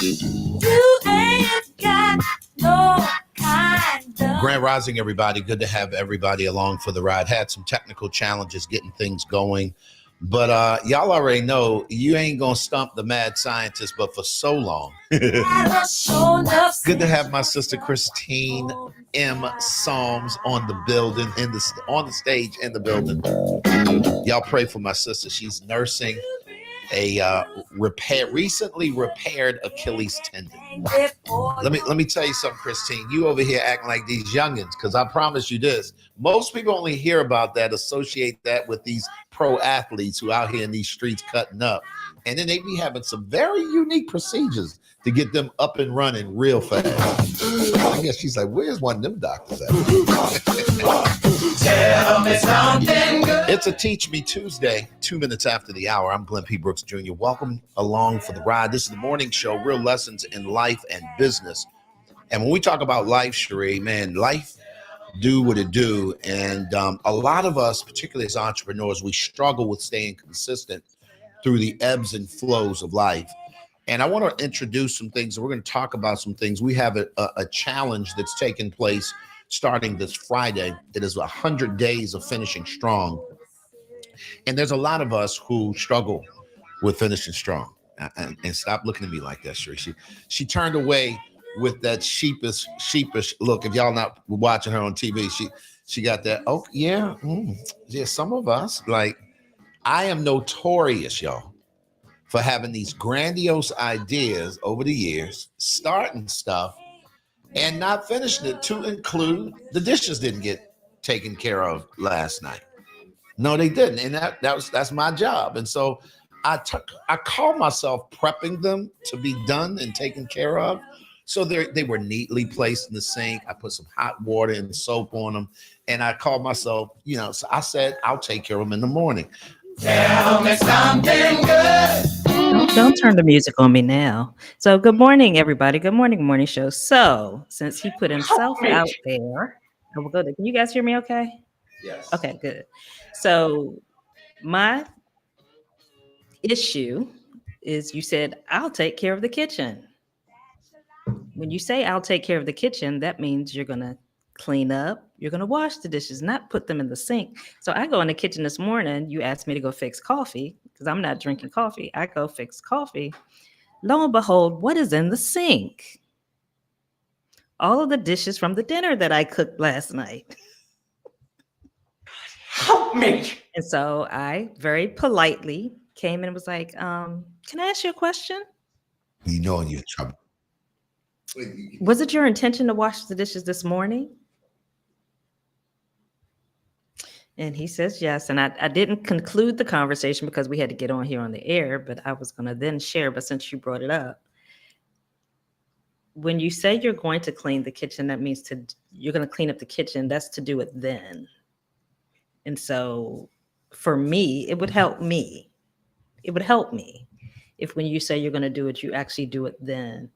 You ain't got no kind of. Grand Rising, everybody. Good to have everybody along for the ride. Had some technical challenges getting things going. But y'all already know you ain't going to stump the mad scientist, but for so long. Good to have my sister Christine M. Psalms on the building, on the stage in the building. Y'all pray for my sister. She's nursing a recently repaired Achilles tendon. Let me tell you something, Christine. You over here acting like these youngins, because I promise you this. Most people only hear about that, associate that with these pro athletes who out here in these streets cutting up. And then they be having some very unique procedures to get them up and running real fast. I guess she's like, where's one of them doctors at? Tell me something good. It's a Teach Me Tuesday, 2 minutes after the hour. I'm Glenn P. Brooks Jr. Welcome along for the ride. This is the morning show, real lessons in life and business. And when we talk about life, Sheree, man, life do what it do. And a lot of us, particularly as entrepreneurs, we struggle with staying consistent through the ebbs and flows of life. And I want to introduce some things. We're going to talk about some things. We have a challenge that's taking place starting this Friday. It is 100 days of finishing strong. And there's a lot of us who struggle with finishing strong. And stop looking at me like that, Sheree. She turned away with that sheepish look. If y'all not watching her on TV, she got that, oh, yeah, yeah, some of us, like, I am notorious, y'all, for having these grandiose ideas over the years, starting stuff, and not finishing it, to include the dishes didn't get taken care of last night. No, they didn't. And that's my job. And so I call myself prepping them to be done and taken care of. So they were neatly placed in the sink. I put some hot water and soap on them. And I called myself, so I said, I'll take care of them in the morning. Tell me something good. Don't turn the music on me now. So good morning, everybody. Good morning show. So since he put himself out there, I will go there. Can you guys hear me okay? Yes. Okay, good. So my issue is you said, I'll take care of the kitchen. When you say I'll take care of the kitchen, that means you're going to clean up, you're going to wash the dishes, not put them in the sink. So I go in the kitchen this morning, you asked me to go fix coffee because I'm not drinking coffee. I go fix coffee. Lo and behold, what is in the sink? All of the dishes from the dinner that I cooked last night. Help me. And so I very politely came in and was like, can I ask you a question? You know you're in trouble. Was it your intention to wash the dishes this morning? And he says yes. And I didn't conclude the conversation because we had to get on here on the air, but I was going to then share. But since you brought it up, when you say you're going to clean the kitchen, that means you're going to clean up the kitchen. That's to do it then. And so for me, it would help me. It would help me if when you say you're going to do it, you actually do it then.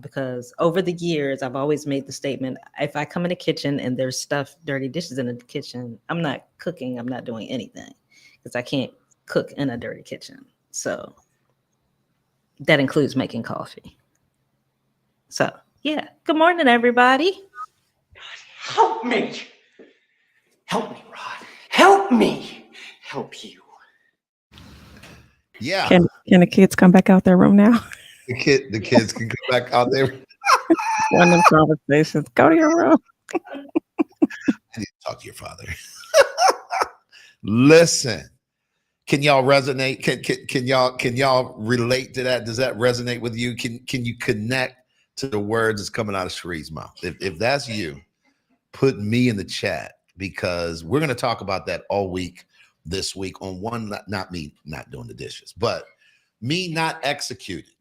Because over the years, I've always made the statement, if I come in the kitchen and there's dirty dishes in the kitchen, I'm not cooking, I'm not doing anything because I can't cook in a dirty kitchen. So that includes making coffee. So yeah, good morning, everybody. Help me. Help me, Rod. Help me. Help you. Yeah. Can the kids come back out their room now? The kids can come back out there. One of them conversations. Go to your room. I need to talk to your father. Listen, can y'all resonate? Can y'all relate to that? Does that resonate with you? Can you connect to the words that's coming out of Sheree's mouth? If that's you, put me in the chat because we're going to talk about that all week this week on one, not me not doing the dishes, but me not executing.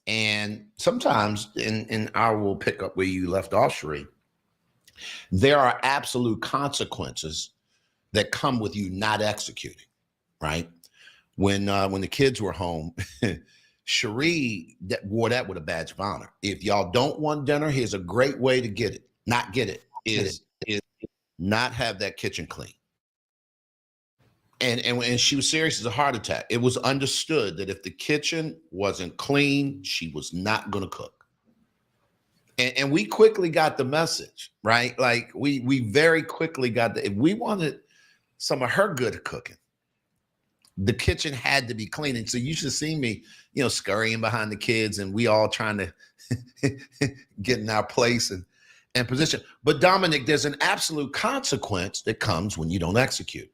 And sometimes, and I will pick up where you left off, Sheree, there are absolute consequences that come with you not executing, right? When the kids were home, Sheree wore that with a badge of honor. If y'all don't want dinner, here's a great way to get it. Not get it is not have that kitchen clean. And she was serious as a heart attack. It was understood that if the kitchen wasn't clean, she was not going to cook. And we quickly got the message, right? Like we very quickly got if we wanted some of her good cooking, the kitchen had to be clean. And so you should see me, scurrying behind the kids, and we all trying to get in our place and position. But Dominic, there's an absolute consequence that comes when you don't execute.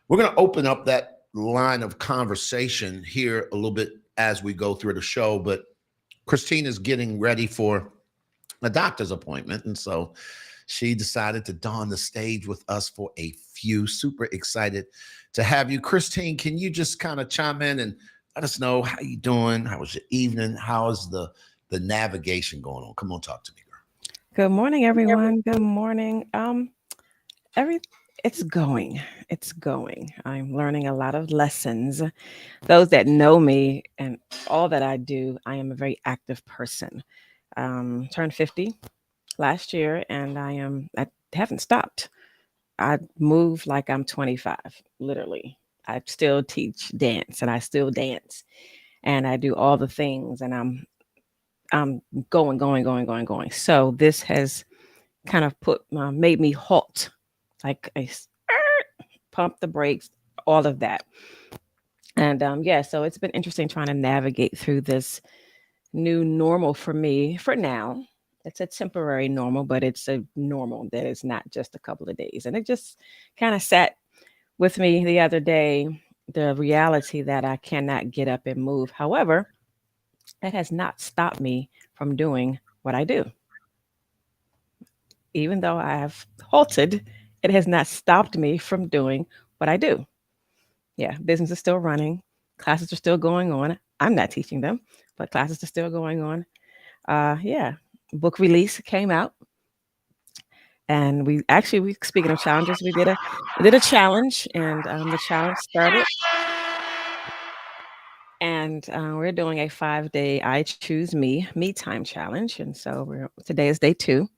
We're going to open up that line of conversation here a little bit as we go through the show. But Christine is getting ready for a doctor's appointment. And so she decided to don the stage with us for a few. Super excited to have you. Christine, can you just kind of chime in and let us know how you doing? How was your evening? How is the navigation going on? Come on, talk to me, girl. Good morning, everyone. Good morning. It's going. I'm learning a lot of lessons. Those that know me and all that I do, I am a very active person. Turned 50 last year, and I haven't stopped. I move like I'm 25, literally. I still teach dance, and I still dance, and I do all the things, and I'm going. So this has kind of made me halt, like a pump the brakes, all of that. And so it's been interesting trying to navigate through this new normal for me for now. It's a temporary normal, but it's a normal that is not just a couple of days. And it just kind of sat with me the other day, the reality that I cannot get up and move. However, that has not stopped me from doing what I do. Even though I have halted, it has not stopped me from doing what I do. Yeah, business is still running. Classes are still going on. I'm not teaching them, but classes are still going on. Book release came out. And we speaking of challenges, we did a challenge, and the challenge started. And we're doing a 5-day I Choose Me time challenge. And so today is day 2.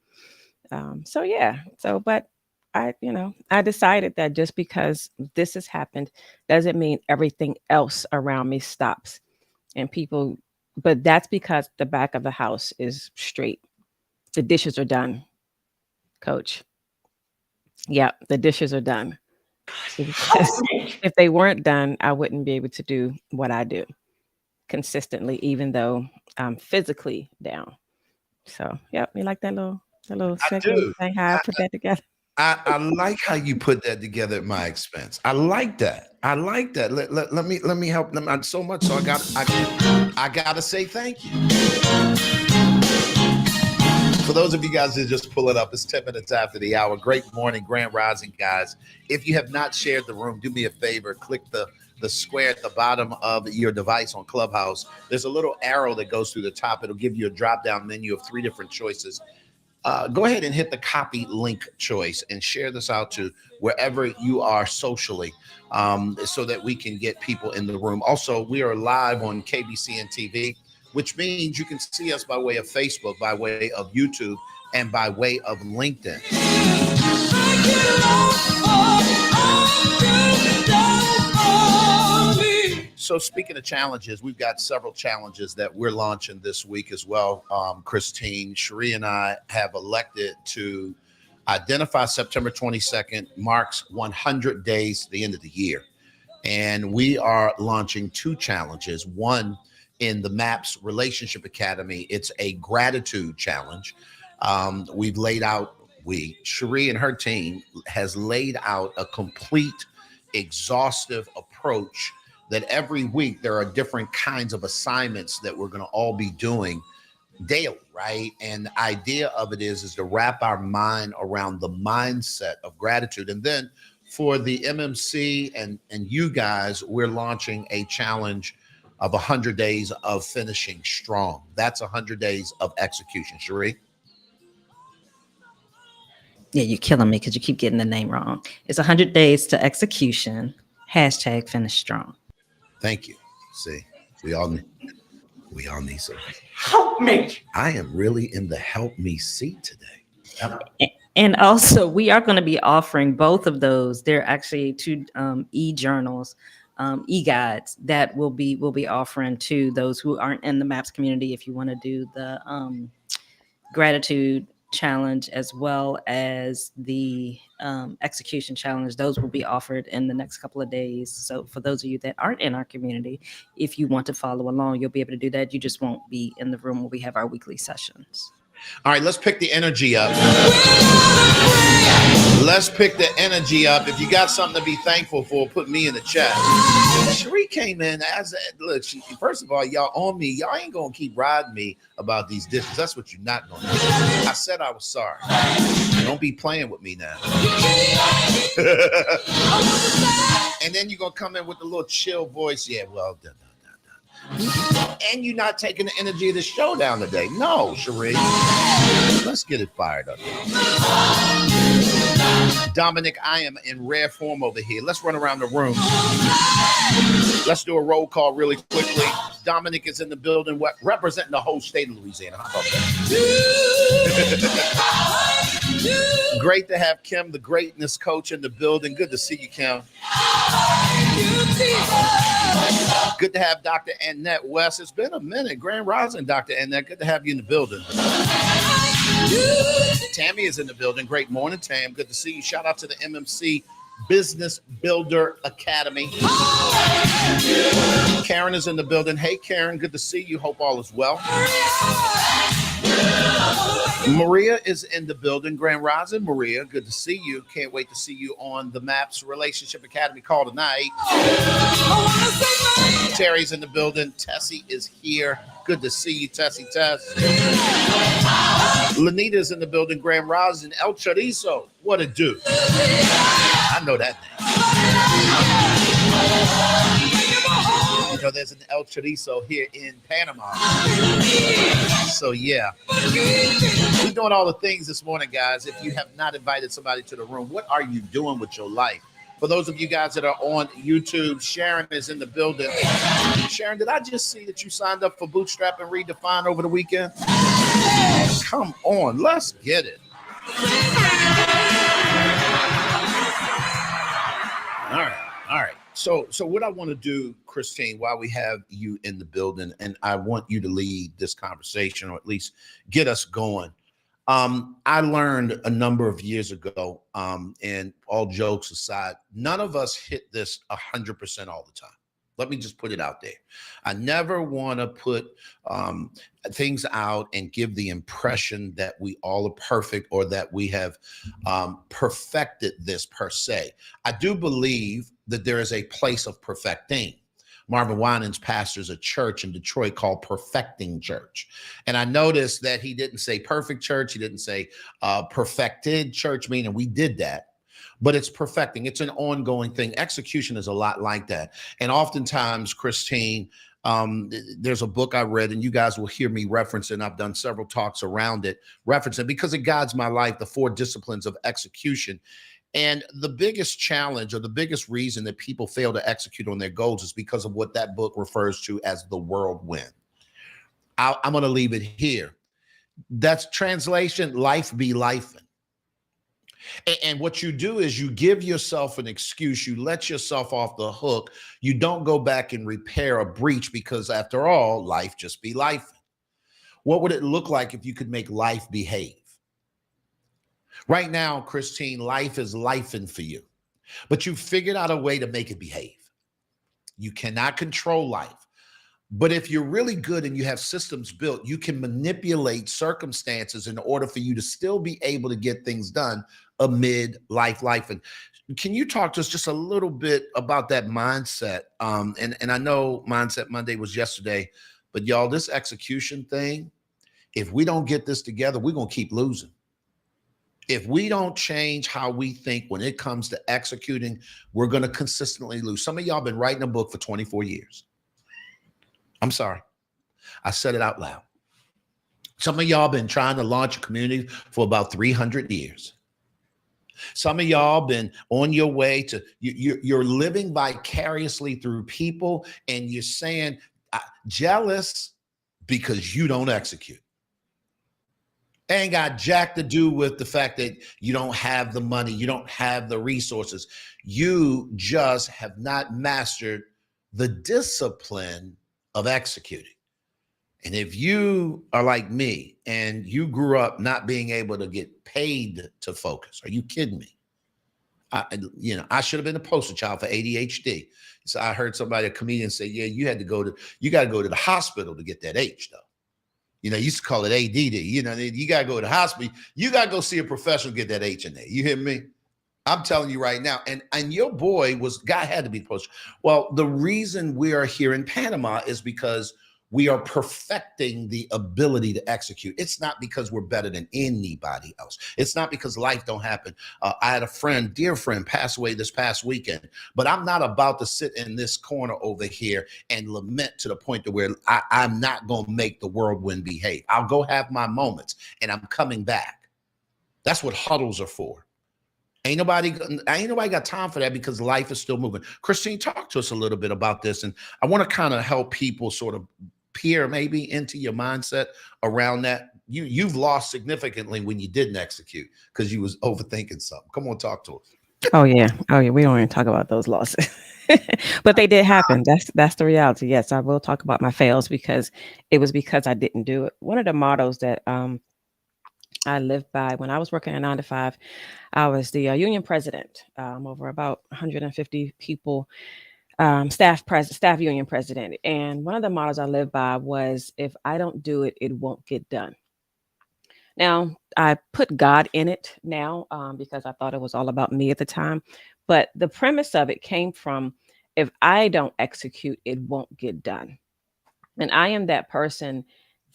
But I decided that just because this has happened doesn't mean everything else around me stops. But that's because the back of the house is straight. The dishes are done, Coach. Yeah, the dishes are done. If they weren't done, I wouldn't be able to do what I do consistently, even though I'm physically down. So, you like that little segment thing, how I put that together? I like how you put that together at my expense. I like that. Let me help them so much. So I gotta say thank you. For those of you guys that just pull it up, it's 10 minutes after the hour. Great morning, Grand Rising, guys. If you have not shared the room, do me a favor, click the square at the bottom of your device on Clubhouse. There's a little arrow that goes through the top. It'll give you a drop-down menu of 3 different choices. Go ahead and hit the copy link choice and share this out to wherever you are socially, so that we can get people in the room. Also, we are live on KBCN TV, which means you can see us by way of Facebook, by way of YouTube, and by way of LinkedIn. So speaking of challenges, we've got several challenges that we're launching this week as well. Christine, Cherie, and I have elected to identify September 22nd marks 100 days, the end of the year. And we are launching 2 challenges. One in the MAPS Relationship Academy. It's a gratitude challenge. We've laid out, Cherie and her team has laid out a complete, exhaustive approach that every week there are different kinds of assignments that we're going to all be doing daily, right? And the idea of it is to wrap our mind around the mindset of gratitude. And then for the MMC and you guys, we're launching a challenge of 100 days of finishing strong. That's 100 days of execution. Cherie? Yeah, you're killing me because you keep getting the name wrong. It's 100 days to execution, #finish strong. Thank you. See, we all need some Help me. I am really in the help me seat today. And also, we are going to be offering both of those. They're actually two e-journals, e-guides that we'll be offering to those who aren't in the MAPS community. If you want to do the gratitude challenge as well as the execution challenge, those will be offered in the next couple of days. So for those of you that aren't in our community, if you want to follow along, you'll be able to do that. You just won't be in the room where we have our weekly sessions. All right, let's pick the energy up. Let's pick the energy up. If you got something to be thankful for, put me in the chat. Cherie came in look, first of all, y'all on me. Y'all ain't going to keep riding me about these dishes. That's what you're not going to do. I said I was sorry. Don't be playing with me now. And then you're going to come in with a little chill voice. Yeah, well done. And you're not taking the energy of the show down today. No, Cherie. Let's get it fired up. Dominic, I am in rare form over here. Let's run around the room. Let's do a roll call really quickly. Dominic is in the building, representing the whole state of Louisiana. How about that? Great to have Kim, the greatness coach, in the building. Good to see you, Kim. Good to have Dr. Annette West. It's been a minute. Grand Rising, Dr. Annette. Good to have you in the building. Tammy is in the building. Great morning, Tam. Good to see you. Shout out to the MMC Business Builder Academy. Karen is in the building. Hey, Karen. Good to see you. Hope all is well. Maria is in the building. Grand Rising, Maria. Good to see you. Can't wait to see you on the MAPS Relationship Academy call tonight. Terry's in the building. Tessie is here. Good to see you, Tessie Tess. Lanita's in the building. Grand Rising. El Chorizo. What it do? I know that name. You know, there's an El Chorizo here in Panama. So, yeah. We're doing all the things this morning, guys. If you have not invited somebody to the room, what are you doing with your life? For those of you guys that are on YouTube, Sharon is in the building. Sharon, did I just see that you signed up for Bootstrap and Redefine over the weekend? Come on, let's get it. All right. So what I want to do, Christine, while we have you in the building, and I want you to lead this conversation, or at least get us going. I learned a number of years ago, and all jokes aside, none of us hit this 100% all the time. Let me just put it out there. I never want to put things out and give the impression that we all are perfect or that we have perfected this per se. I do believe that there is a place of perfecting. Marvin Winans pastors a church in Detroit called Perfecting Church. And I noticed that he didn't say perfect church. He didn't say perfected church, meaning we did that. But it's perfecting. It's an ongoing thing. Execution is a lot like that. And oftentimes, Christine, there's a book I read, and you guys will hear me reference it. And I've done several talks around it, referencing because it guides my life, the 4 disciplines of execution. And the biggest challenge, or the biggest reason that people fail to execute on their goals, is because of what that book refers to as the whirlwind. I'm going to leave it here. That's translation, life be lifing. And what you do is you give yourself an excuse. You let yourself off the hook. You don't go back and repair a breach, because after all, life just be life. What would it look like if you could make life behave? Right now, Christine, life is lifing for you, but you figured out a way to make it behave. You cannot control life. But if you're really good and you have systems built, you can manipulate circumstances in order for you to still be able to get things done amid life. And can you talk to us just a little bit about that mindset? And I know Mindset Monday was yesterday, but y'all, this execution thing, if we don't get this together, we're going to keep losing. If we don't change how we think when it comes to executing, we're going to consistently lose. Some of y'all been writing a book for 24 years. I'm sorry. I said it out loud. Some of y'all been trying to launch a community for about 300 years. Some of y'all been on your way to, you're living vicariously through people, and you're saying, jealous because you don't execute. Ain't got jack to do with the fact that you don't have the money, you don't have the resources. You just have not mastered the discipline of executing. And if you are like me and you grew up not being able to get paid to focus, are you kidding me? I should have been a poster child for ADHD. So I heard somebody, a comedian, say, "Yeah, you got to go to the hospital to get that H, though." You used to call it ADD. You got to go to the hospital. You got to go see a professional get that H in there. You hear me? I'm telling you right now. And your boy guy had to be the poster. Well, the reason we are here in Panama is because we are perfecting the ability to execute. It's not because we're better than anybody else. It's not because life don't happen. I had a dear friend, pass away this past weekend, but I'm not about to sit in this corner over here and lament to the point to where I'm not going to make the whirlwind behave. I'll go have my moments and I'm coming back. That's what huddles are for. Ain't nobody got time for that because life is still moving. Christine, talk to us a little bit about this. And I want to kind of help people sort of peer maybe into your mindset around that. You've lost significantly when you didn't execute because you was overthinking something. Come on, talk to us. Oh yeah. We don't even talk about those losses, but they did happen. That's the reality. Yes, I will talk about my fails because it was because I didn't do it. One of the mottos that I lived by when I was working at 9 to 5, I was the union president over about 150 people. Staff union president. And one of the mottos I live by was, if I don't do it, it won't get done. Now, I put God in it now because I thought it was all about me at the time. But the premise of it came from, if I don't execute, it won't get done. And I am that person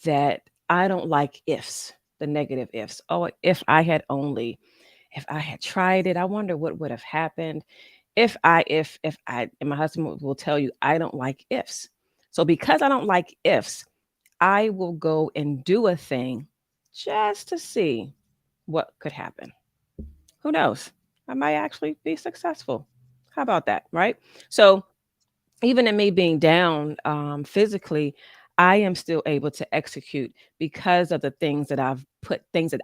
that I don't like ifs, the negative ifs. Oh, if I had tried it, I wonder what would have happened. If I, and my husband will tell you, I don't like ifs. So because I don't like ifs, I will go and do a thing just to see what could happen. Who knows? I might actually be successful. How about that? Right? So even in me being down physically, I am still able to execute because of the things that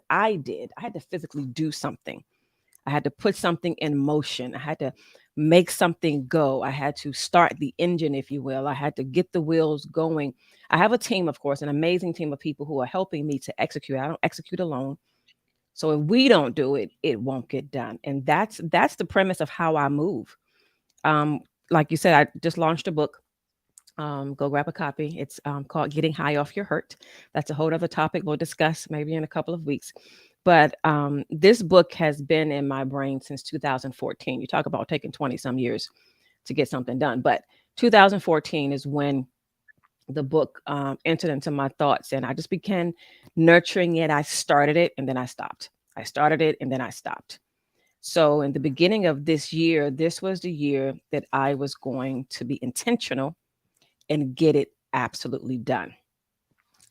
I did. I had to physically do something. I had to put something in motion. I had to make something go. I had to start the engine, if you will. I had to get the wheels going. I have a team, of course, an amazing team of people who are helping me to execute. I don't execute alone. So if we don't do it, it won't get done. And that's the premise of how I move. Like you said, I just launched a book. Go grab a copy. It's called Getting High Off Your Hurt. That's a whole other topic we'll discuss maybe in a couple of weeks. But this book has been in my brain since 2014. You talk about taking 20 some years to get something done. But 2014 is when the book entered into my thoughts, and I just began nurturing it. I started it and then I stopped. I started it and then I stopped. So in the beginning of this year, this was the year that I was going to be intentional and get it absolutely done.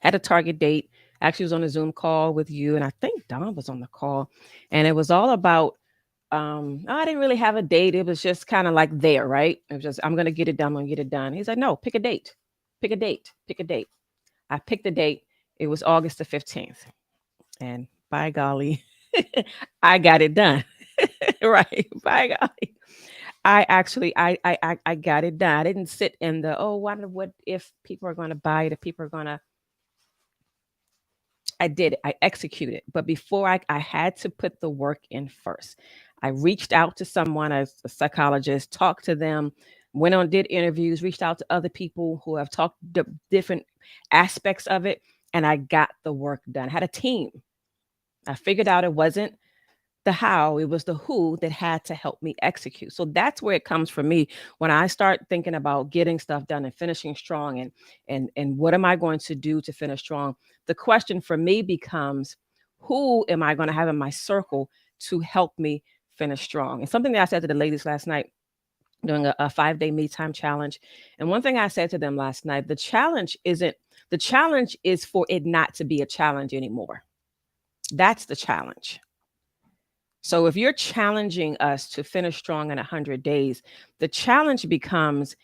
Had a target date. Actually was on a Zoom call with you, and I think Don was on the call, and it was all about, I didn't really have a date. It was just kind of like there, right? It was just, I'm going to get it done. I'm going to get it done. He's like, no, pick a date. Pick a date. Pick a date. I picked a date. It was August the 15th. And by golly, I got it done. Right. By golly. I got it done. I didn't sit in the, what if people are going to buy it, if people are going to. I did it. I executed. But before I had to put the work in first. I reached out to someone, as a psychologist, talked to them, did interviews, reached out to other people who have talked different aspects of it, and I got the work done. I had a team. I figured out it wasn't the how, it was the who that had to help me execute. So that's where it comes from me when I start thinking about getting stuff done and finishing strong and what am I going to do to finish strong? The question for me becomes, who am I going to have in my circle to help me finish strong? And something that I said to the ladies last night during a 5-day me time challenge. And one thing I said to them last night, the challenge is for it not to be a challenge anymore. That's the challenge. So if you're challenging us to finish strong in 100 days, the challenge becomes,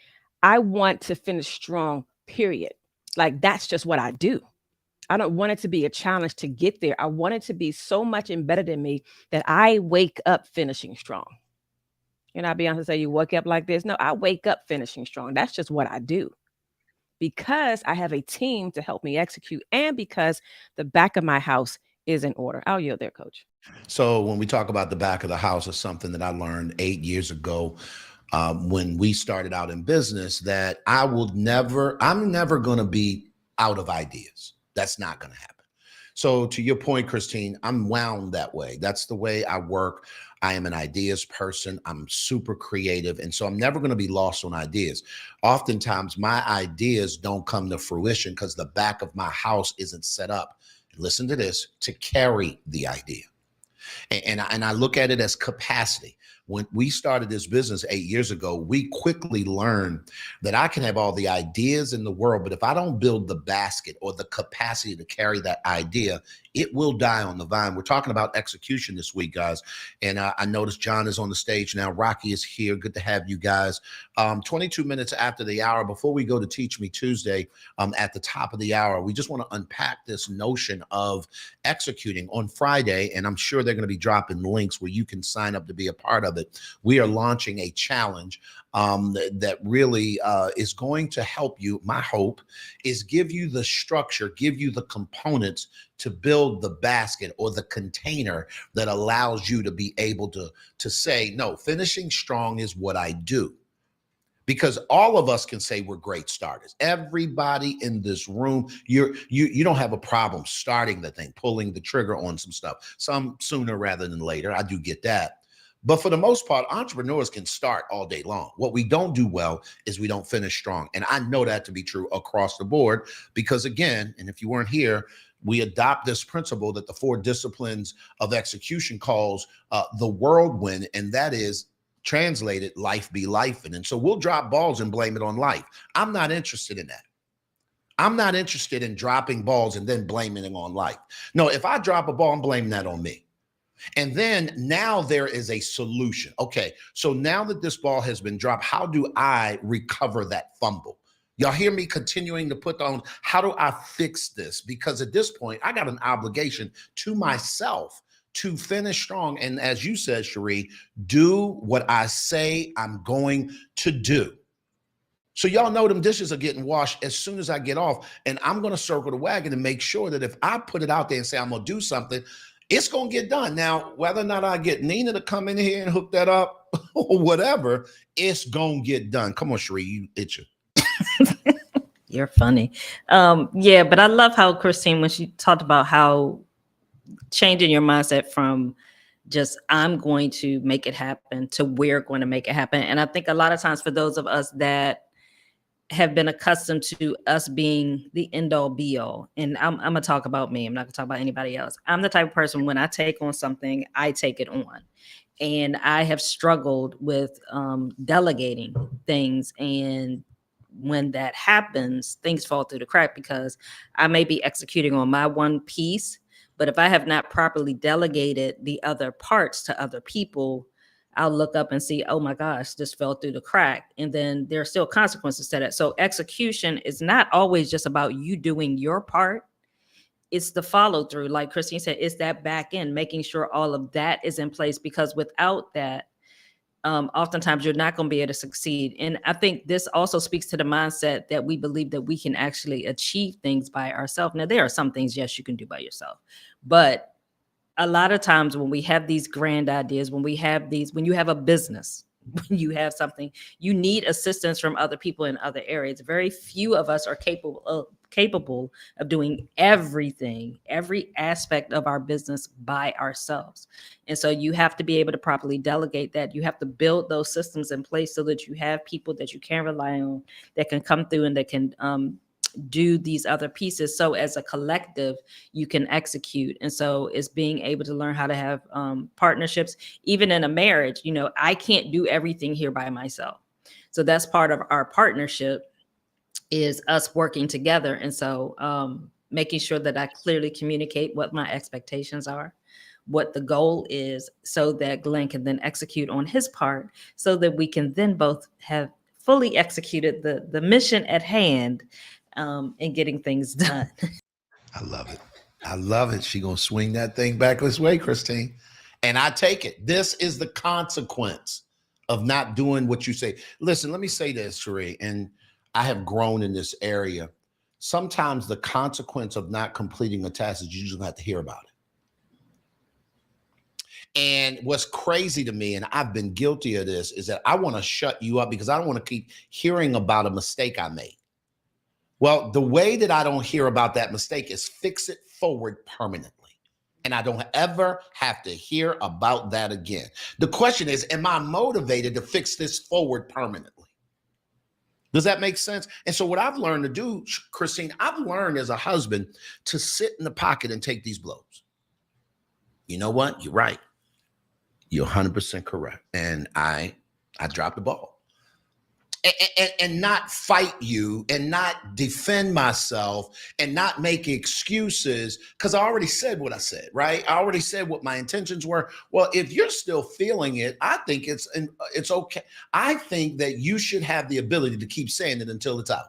I want to finish strong, period. Like, that's just what I do. I don't want it to be a challenge to get there. I want it to be so much embedded in me that I wake up finishing strong. You're not Beyonce say you wake up like this. No, I wake up finishing strong. That's just what I do because I have a team to help me execute and because the back of my house is in order. I'll yield there, Coach. So when we talk about the back of the house, is something that I learned 8 years ago when we started out in business, that I'm never going to be out of ideas. That's not going to happen. So to your point, Christine, I'm wound that way. That's the way I work. I am an ideas person. I'm super creative. And so I'm never going to be lost on ideas. Oftentimes my ideas don't come to fruition because the back of my house isn't set up, listen to this, to carry the idea. And I look at it as capacity. When we started this business 8 years ago, we quickly learned that I can have all the ideas in the world, but if I don't build the basket or the capacity to carry that idea, it will die on the vine. We're talking about execution this week, guys. And I noticed John is on the stage now. Rocky is here. Good to have you guys. 22 minutes after the hour, before we go to Teach Me Tuesday, at the top of the hour, we just want to unpack this notion of executing on Friday. And I'm sure they're going to be dropping links where you can sign up to be a part of it. We are launching a challenge that really is going to help you. My hope is give you the structure, give you the components to build the basket or the container that allows you to be able to say, no, finishing strong is what I do. Because all of us can say we're great starters. Everybody in this room, you don't have a problem starting the thing, pulling the trigger on some stuff. Some sooner rather than later. I do get that. But for the most part, entrepreneurs can start all day long. What we don't do well is we don't finish strong. And I know that to be true across the board because, again, and if you weren't here, we adopt this principle that the 4 disciplines of execution calls the whirlwind, and that is translated life be life. And so we'll drop balls and blame it on life. I'm not interested in that. I'm not interested in dropping balls and then blaming it on life. No, if I drop a ball, I'm blaming that on me. And then now there is a solution. Okay, so now that this ball has been dropped, how do I recover that fumble? Y'all hear me continuing to put on, how do I fix this? Because at this point, I got an obligation to myself to finish strong. And as you said, Cherie, do what I say I'm going to do. So y'all know them dishes are getting washed as soon as I get off. And I'm going to circle the wagon and make sure that if I put it out there and say I'm going to do something, it's going to get done. Now, whether or not I get Nina to come in here and hook that up or whatever, it's going to get done. Come on, Cherie, you itch it. You're funny. Yeah, but I love how Christine, when she talked about how changing your mindset from just I'm going to make it happen to we're going to make it happen. And I think a lot of times for those of us that have been accustomed to us being the end all be all. And I'm going to talk about me. I'm not going to talk about anybody else. I'm the type of person, when I take on something, I take it on. And I have struggled with delegating things. And when that happens, things fall through the crack because I may be executing on my one piece, but if I have not properly delegated the other parts to other people, I'll look up and see, oh my gosh, this fell through the crack. And then there are still consequences to that. So execution is not always just about you doing your part. It's the follow through. Like Christine said, it's that back end, making sure all of that is in place, because without that, oftentimes you're not going to be able to succeed. And I think this also speaks to the mindset that we believe that we can actually achieve things by ourselves. Now, there are some things, yes, you can do by yourself, but a lot of times when we have these grand ideas, when you have a business, when you have something, you need assistance from other people in other areas. Very few of us are capable of doing everything, every aspect of our business by ourselves. And so you have to be able to properly delegate that. You have to build those systems in place so that you have people that you can rely on, that can come through and that can do these other pieces. So as a collective, you can execute. And so it's being able to learn how to have partnerships, even in a marriage. You know, I can't do everything here by myself. So that's part of our partnership, is us working together. And so making sure that I clearly communicate what my expectations are, what the goal is, so that Glenn can then execute on his part, so that we can then both have fully executed the mission at hand in getting things done. I love it. I love it. She gonna swing that thing back this way, Christine. And I take it. This is the consequence of not doing what you say. Listen, let me say this, Sheree, and I have grown in this area. Sometimes the consequence of not completing a task is you just have to hear about it. And what's crazy to me, and I've been guilty of this, is that I want to shut you up because I don't want to keep hearing about a mistake I made. Well, the way that I don't hear about that mistake is fix it forward permanently. And I don't ever have to hear about that again. The question is, am I motivated to fix this forward permanently? Does that make sense? And so what I've learned to do, Christine, I've learned as a husband to sit in the pocket and take these blows. You know what? You're right. You're 100% correct. And I dropped the ball. And not fight you and not defend myself and not make excuses because I already said what I said, right? I already said what my intentions were. Well, if you're still feeling it, I think it's okay. I think that you should have the ability to keep saying it until it's out.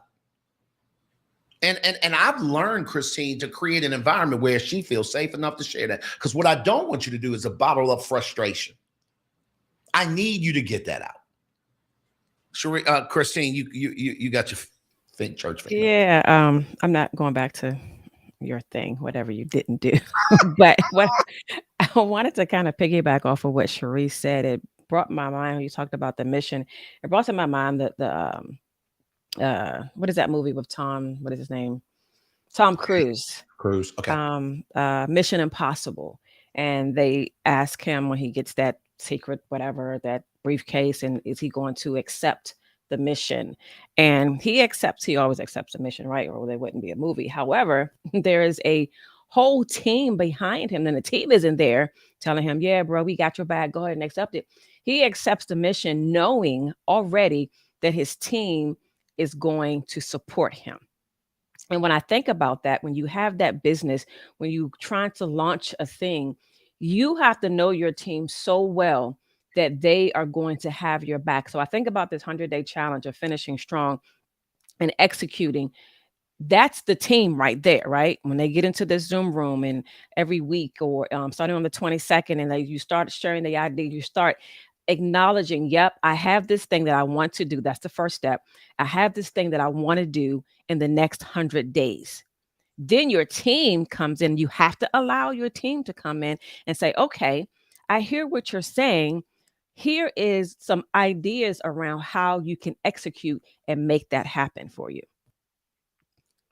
And I've learned, Christine, to create an environment where she feels safe enough to share that. Because what I don't want you to do is to bottle up frustration. I need you to get that out. Sheree, Christine, you got your church thing. Yeah, I'm not going back to your thing, whatever you didn't do. But what I wanted to kind of piggyback off of what Cherie said, it brought my mind when you talked about the mission. It brought to my mind the what is that movie with Tom? What is his name? Tom Cruise. Cruise. Okay. Mission Impossible. And they ask him when he gets that secret, whatever, that briefcase, and is he going to accept the mission? And he always accepts the mission, right? Or there wouldn't be a movie. However, there is a whole team behind him, and the team isn't there telling him, yeah, bro, we got your back. Go ahead and accept it. He accepts the mission knowing already that his team is going to support him. And when I think about that, when you have that business, when you're trying to launch a thing, you have to know your team so well that they are going to have your back. So I think about this 100-day challenge of finishing strong and executing. That's the team right there, right? When they get into the Zoom room and every week or starting on the 22nd and you start sharing the idea, you start acknowledging, yep, I have this thing that I want to do. That's the first step. I have this thing that I want to do in the next 100 days. Then your team comes in. You have to allow your team to come in and say, okay, I hear what you're saying. Here is some ideas around how you can execute and make that happen for you.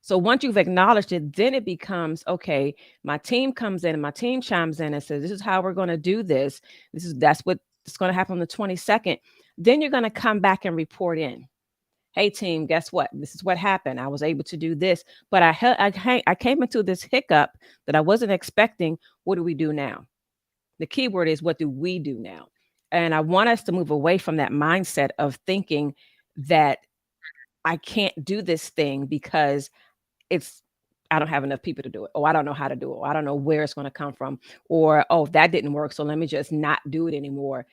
So once you've acknowledged it, then it becomes, okay, my team comes in and my team chimes in and says, this is how we're going to do this. That's what's going to happen on the 22nd. Then you're going to come back and report in. Hey team, guess what? This is what happened. I was able to do this, but I came into this hiccup that I wasn't expecting. What do we do now? The key word is, what do we do now? And I want us to move away from that mindset of thinking that I can't do this thing because I don't have enough people to do it. Oh, I don't know how to do it. Or I don't know where it's going to come from. Or, oh, that didn't work, so let me just not do it anymore.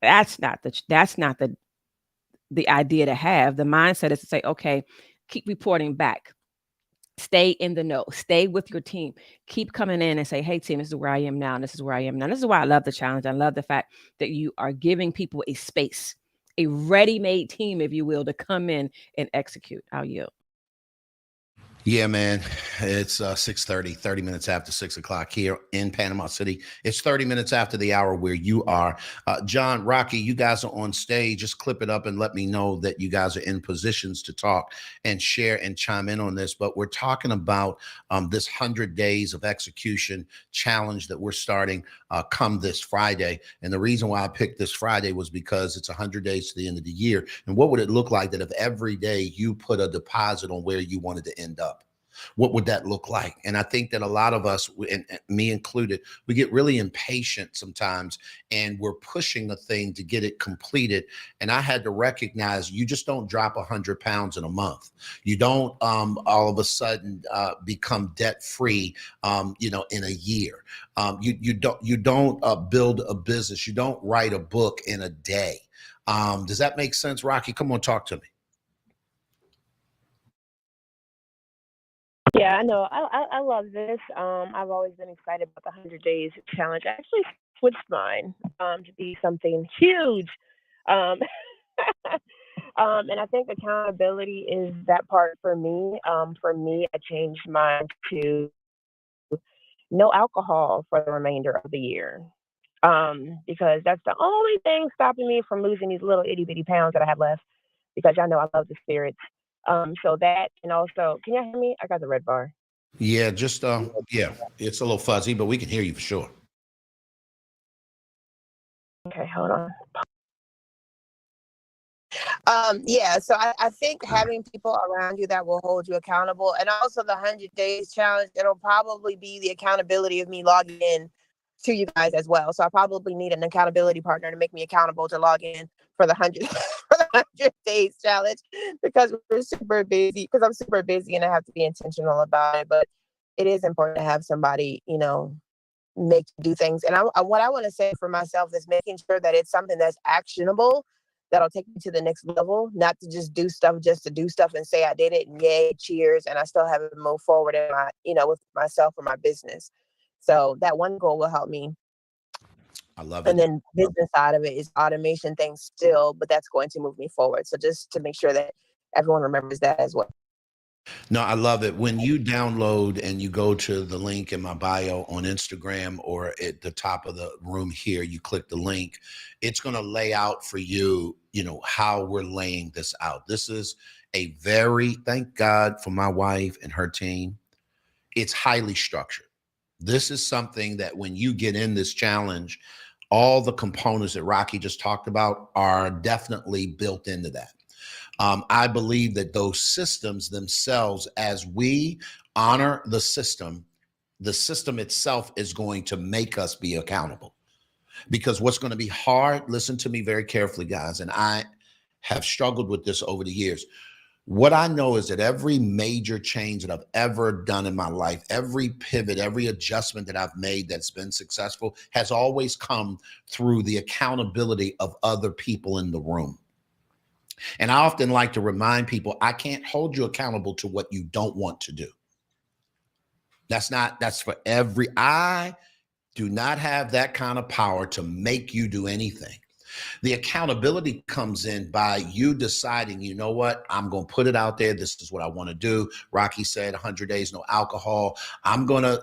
That's not the idea to have. The mindset is to say, okay, keep reporting back. Stay in the know. Stay with your team. Keep coming in and say, hey, team, this is where I am now. And this is where I am now. This is why I love the challenge. I love the fact that you are giving people a space, a ready-made team, if you will, to come in and execute. I'll yield. Yeah, man. It's 6:30, 30 minutes after 6 o'clock here in Panama City. It's 30 minutes after the hour where you are. John, Rocky, you guys are on stage. Just clip it up and let me know that you guys are in positions to talk and share and chime in on this. But we're talking about this 100 days of execution challenge that we're starting come this Friday. And the reason why I picked this Friday was because it's 100 days to the end of the year. And what would it look like that if every day you put a deposit on where you wanted to end up? What would that look like? And I think that a lot of us, and me included, we get really impatient sometimes and we're pushing a thing to get it completed. And I had to recognize you just don't drop 100 pounds in a month. You don't all of a sudden become debt free, in a year. You don't build a business. You don't write a book in a day. Does that make sense, Rocky? Come on, talk to me. Yeah, I know. I love this. I've always been excited about the 100 days challenge. I actually switched mine to be something huge. Um, and I think accountability is that part for me. For me, I changed mine to no alcohol for the remainder of the year. Because that's the only thing stopping me from losing these little itty bitty pounds that I have left. Because y'all know I love the spirits. So that, and also, can you hear me? I got the red bar. Yeah, just yeah, it's a little fuzzy, but we can hear you for sure. Okay, hold on. Yeah, so I think having people around you that will hold you accountable, and also the 100 days challenge, it'll probably be the accountability of me logging in to you guys as well. So I probably need an accountability partner to make me accountable to log in for the 100 for the 100 days challenge, because we're super busy, because I'm super busy and I have to be intentional about it. But it is important to have somebody, make you do things. And what I want to say for myself is making sure that it's something that's actionable, that'll take me to the next level, not to just do stuff just to do stuff and say I did it and yay, cheers, and I still haven't moved forward in my, with myself or my business. So that one goal will help me. I love And it. then business side of it is automation things still, but that's going to move me forward. So just to make sure that everyone remembers that as well. No, I love it. When you download and you go to the link in my bio on Instagram or at the top of the room here, you click the link, it's going to lay out for you, how we're laying this out. This is thank God for my wife and her team. It's highly structured. This is something that when you get in this challenge, all the components that Rocky just talked about are definitely built into that. I believe that those systems themselves, as we honor the system itself is going to make us be accountable. Because what's going to be hard, listen to me very carefully, guys, and I have struggled with this over the years. What I know is that every major change that I've ever done in my life, every pivot, every adjustment that I've made that's been successful has always come through the accountability of other people in the room. And I often like to remind people, I can't hold you accountable to what you don't want to do. That's for I do not have that kind of power to make you do anything. The accountability comes in by you deciding, you know what, I'm going to put it out there. This is what I want to do. Rocky said 100 days, no alcohol. I'm going to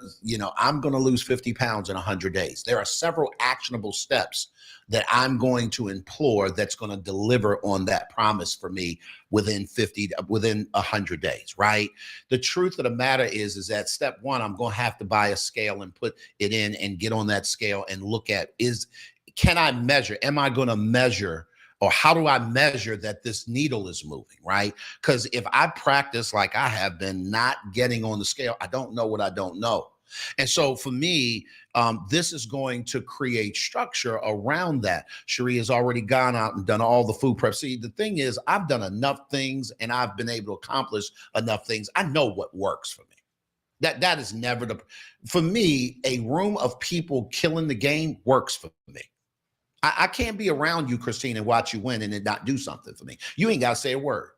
lose 50 pounds in 100 days. There are several actionable steps that I'm going to implore that's going to deliver on that promise for me within 100 days, right? The truth of the matter is that step one, I'm going to have to buy a scale and put it in and get on that scale and look at can I measure? Am I going to measure, or how do I measure that this needle is moving, right? Because if I practice like I have been not getting on the scale, I don't know what I don't know. And so for me, this is going to create structure around that. Cherie has already gone out and done all the food prep. See, the thing is, I've done enough things and I've been able to accomplish enough things. I know what works for me. That is never for me, a room of people killing the game works for me. I can't be around you, Christine, and watch you win and it not do something for me. You ain't got to say a word.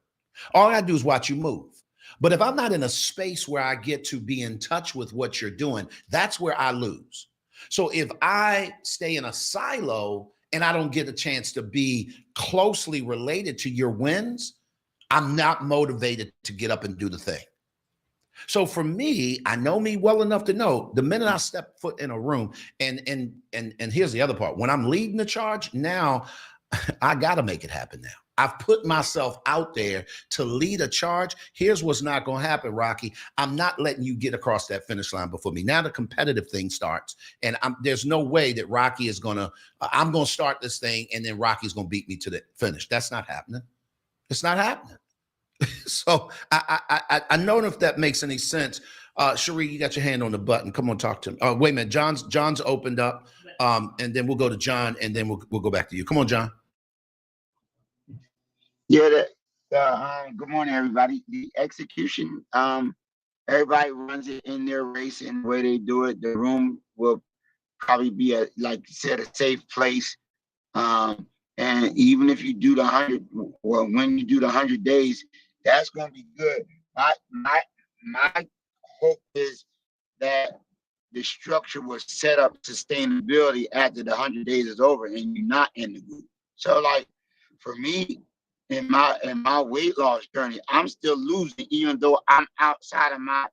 All I do is watch you move. But if I'm not in a space where I get to be in touch with what you're doing, that's where I lose. So if I stay in a silo and I don't get a chance to be closely related to your wins, I'm not motivated to get up and do the thing. So for me, I know me well enough to know the minute I step foot in a room, and here's the other part. When I'm leading the charge, now I got to make it happen now. I've put myself out there to lead a charge. Here's what's not going to happen, Rocky. I'm not letting you get across that finish line before me. Now the competitive thing starts, and there's no way that Rocky is going to, I'm going to start this thing, and then Rocky's going to beat me to the finish. That's not happening. It's not happening. So I don't know if that makes any sense. Cherie, you got your hand on the button. Come on, talk to him. Oh, wait a minute. John's opened up, and then we'll go to John, and then we'll go back to you. Come on, John. Yeah. Good morning, everybody. The execution, everybody runs it in their race, and the way they do it, the room will probably be like you said, a safe place. And even if you do the 100, or when you do the 100 days, that's going to be good. My hope is that the structure was set up sustainability after the 100 days is over and you're not in the group. So like for me, in my weight loss journey, I'm still losing, even though I'm outside of my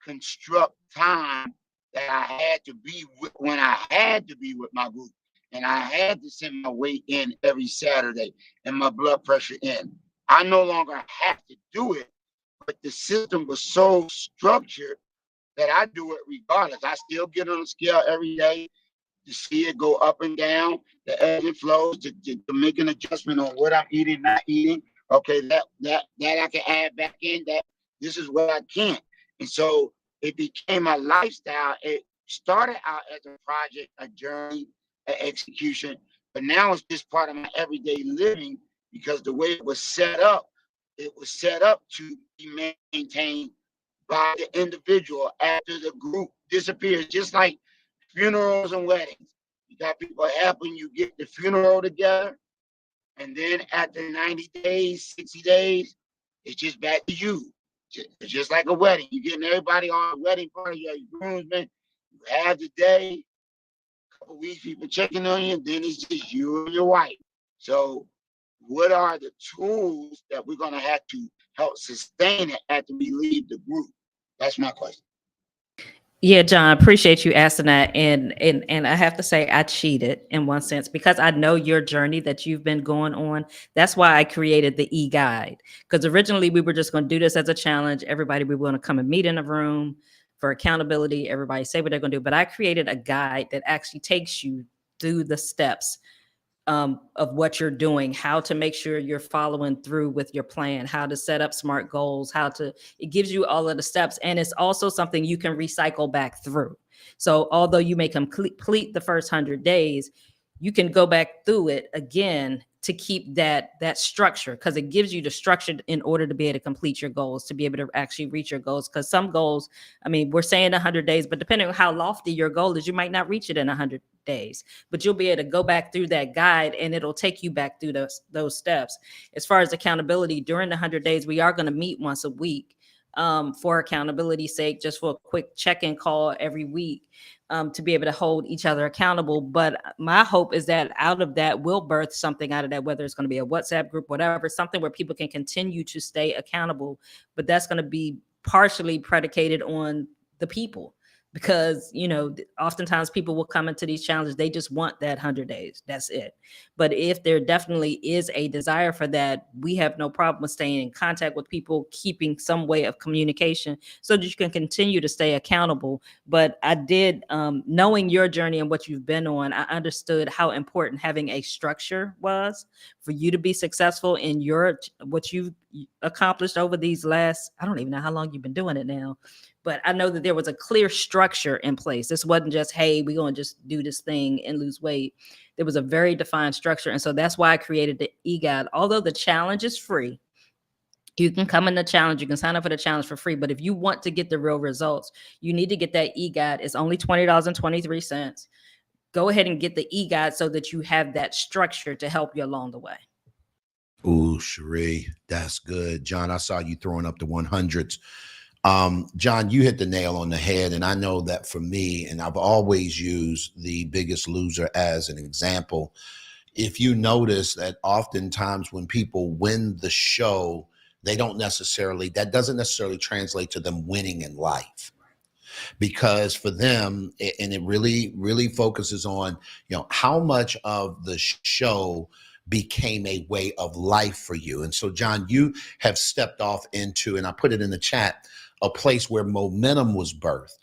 construct time that I had to be with when I had to be with my group. And I had to send my weight in every Saturday and my blood pressure in. I no longer have to do it, but the system was so structured that I do it regardless. I still get on the scale every day to see it go up and down, the ebbs and flows, to make an adjustment on what I'm eating, not eating. Okay, that I can add back in, that this is what I can't. And so it became a lifestyle. It started out as a project, a journey, an execution, but now it's just part of my everyday living because the way it was set up to be maintained by the individual after the group disappears, just like funerals and weddings. You got people helping you get the funeral together, and then after 90 days, 60 days, it's just back to you. It's just like a wedding. You're getting everybody on a wedding party, you have your groomsmen, you have the day, a couple weeks, people checking on you, and then it's just you and your wife. So what are the tools that we're going to have to help sustain it after we leave the group? That's my question. Yeah, John, appreciate you asking that. And I have to say I cheated in one sense because I know your journey that you've been going on. That's why I created the e-guide, because originally we were just going to do this as a challenge. Everybody, we want to come and meet in a room for accountability. Everybody say what they're going to do. But I created a guide that actually takes you through the steps of what you're doing, how to make sure you're following through with your plan, how to set up SMART goals, it gives you all of the steps. And it's also something you can recycle back through. So although you may complete the first 100 days, you can go back through it again to keep that structure, because it gives you the structure in order to be able to complete your goals, to be able to actually reach your goals. Because some goals, I mean, we're saying 100 days, but depending on how lofty your goal is, you might not reach it in 100 days, but you'll be able to go back through that guide and it'll take you back through those steps. As far as accountability, during the 100 days, we are going to meet once a week for accountability's sake, just for a quick check-in call every week. To be able to hold each other accountable. But my hope is that out of that, we'll birth something out of that, whether it's going to be a WhatsApp group, whatever, something where people can continue to stay accountable. But that's going to be partially predicated on the people, because, you know, oftentimes people will come into these challenges. They just want that 100 days. That's it. But if there definitely is a desire for that, we have no problem with staying in contact with people, keeping some way of communication so that you can continue to stay accountable. But I did, knowing your journey and what you've been on, I understood how important having a structure was for you to be successful in what you've accomplished over these last, I don't even know how long you've been doing it now. But I know that there was a clear structure in place. This wasn't just, hey, we're going to just do this thing and lose weight. There was a very defined structure. And so that's why I created the e-guide. Although the challenge is free, you can come in the challenge. You can sign up for the challenge for free. But if you want to get the real results, you need to get that e-guide. It's only $20.23. Go ahead and get the e-guide so that you have that structure to help you along the way. Ooh, Cherie, that's good. John, I saw you throwing up the 100s. John, you hit the nail on the head. And I know that for me, and I've always used The Biggest Loser as an example. If you notice that oftentimes when people win the show, that doesn't necessarily translate to them winning in life. Because for them, and it really, really focuses on, you know, how much of the show became a way of life for you. And so, John, you have stepped off into, and I put it in the chat, a place where momentum was birthed.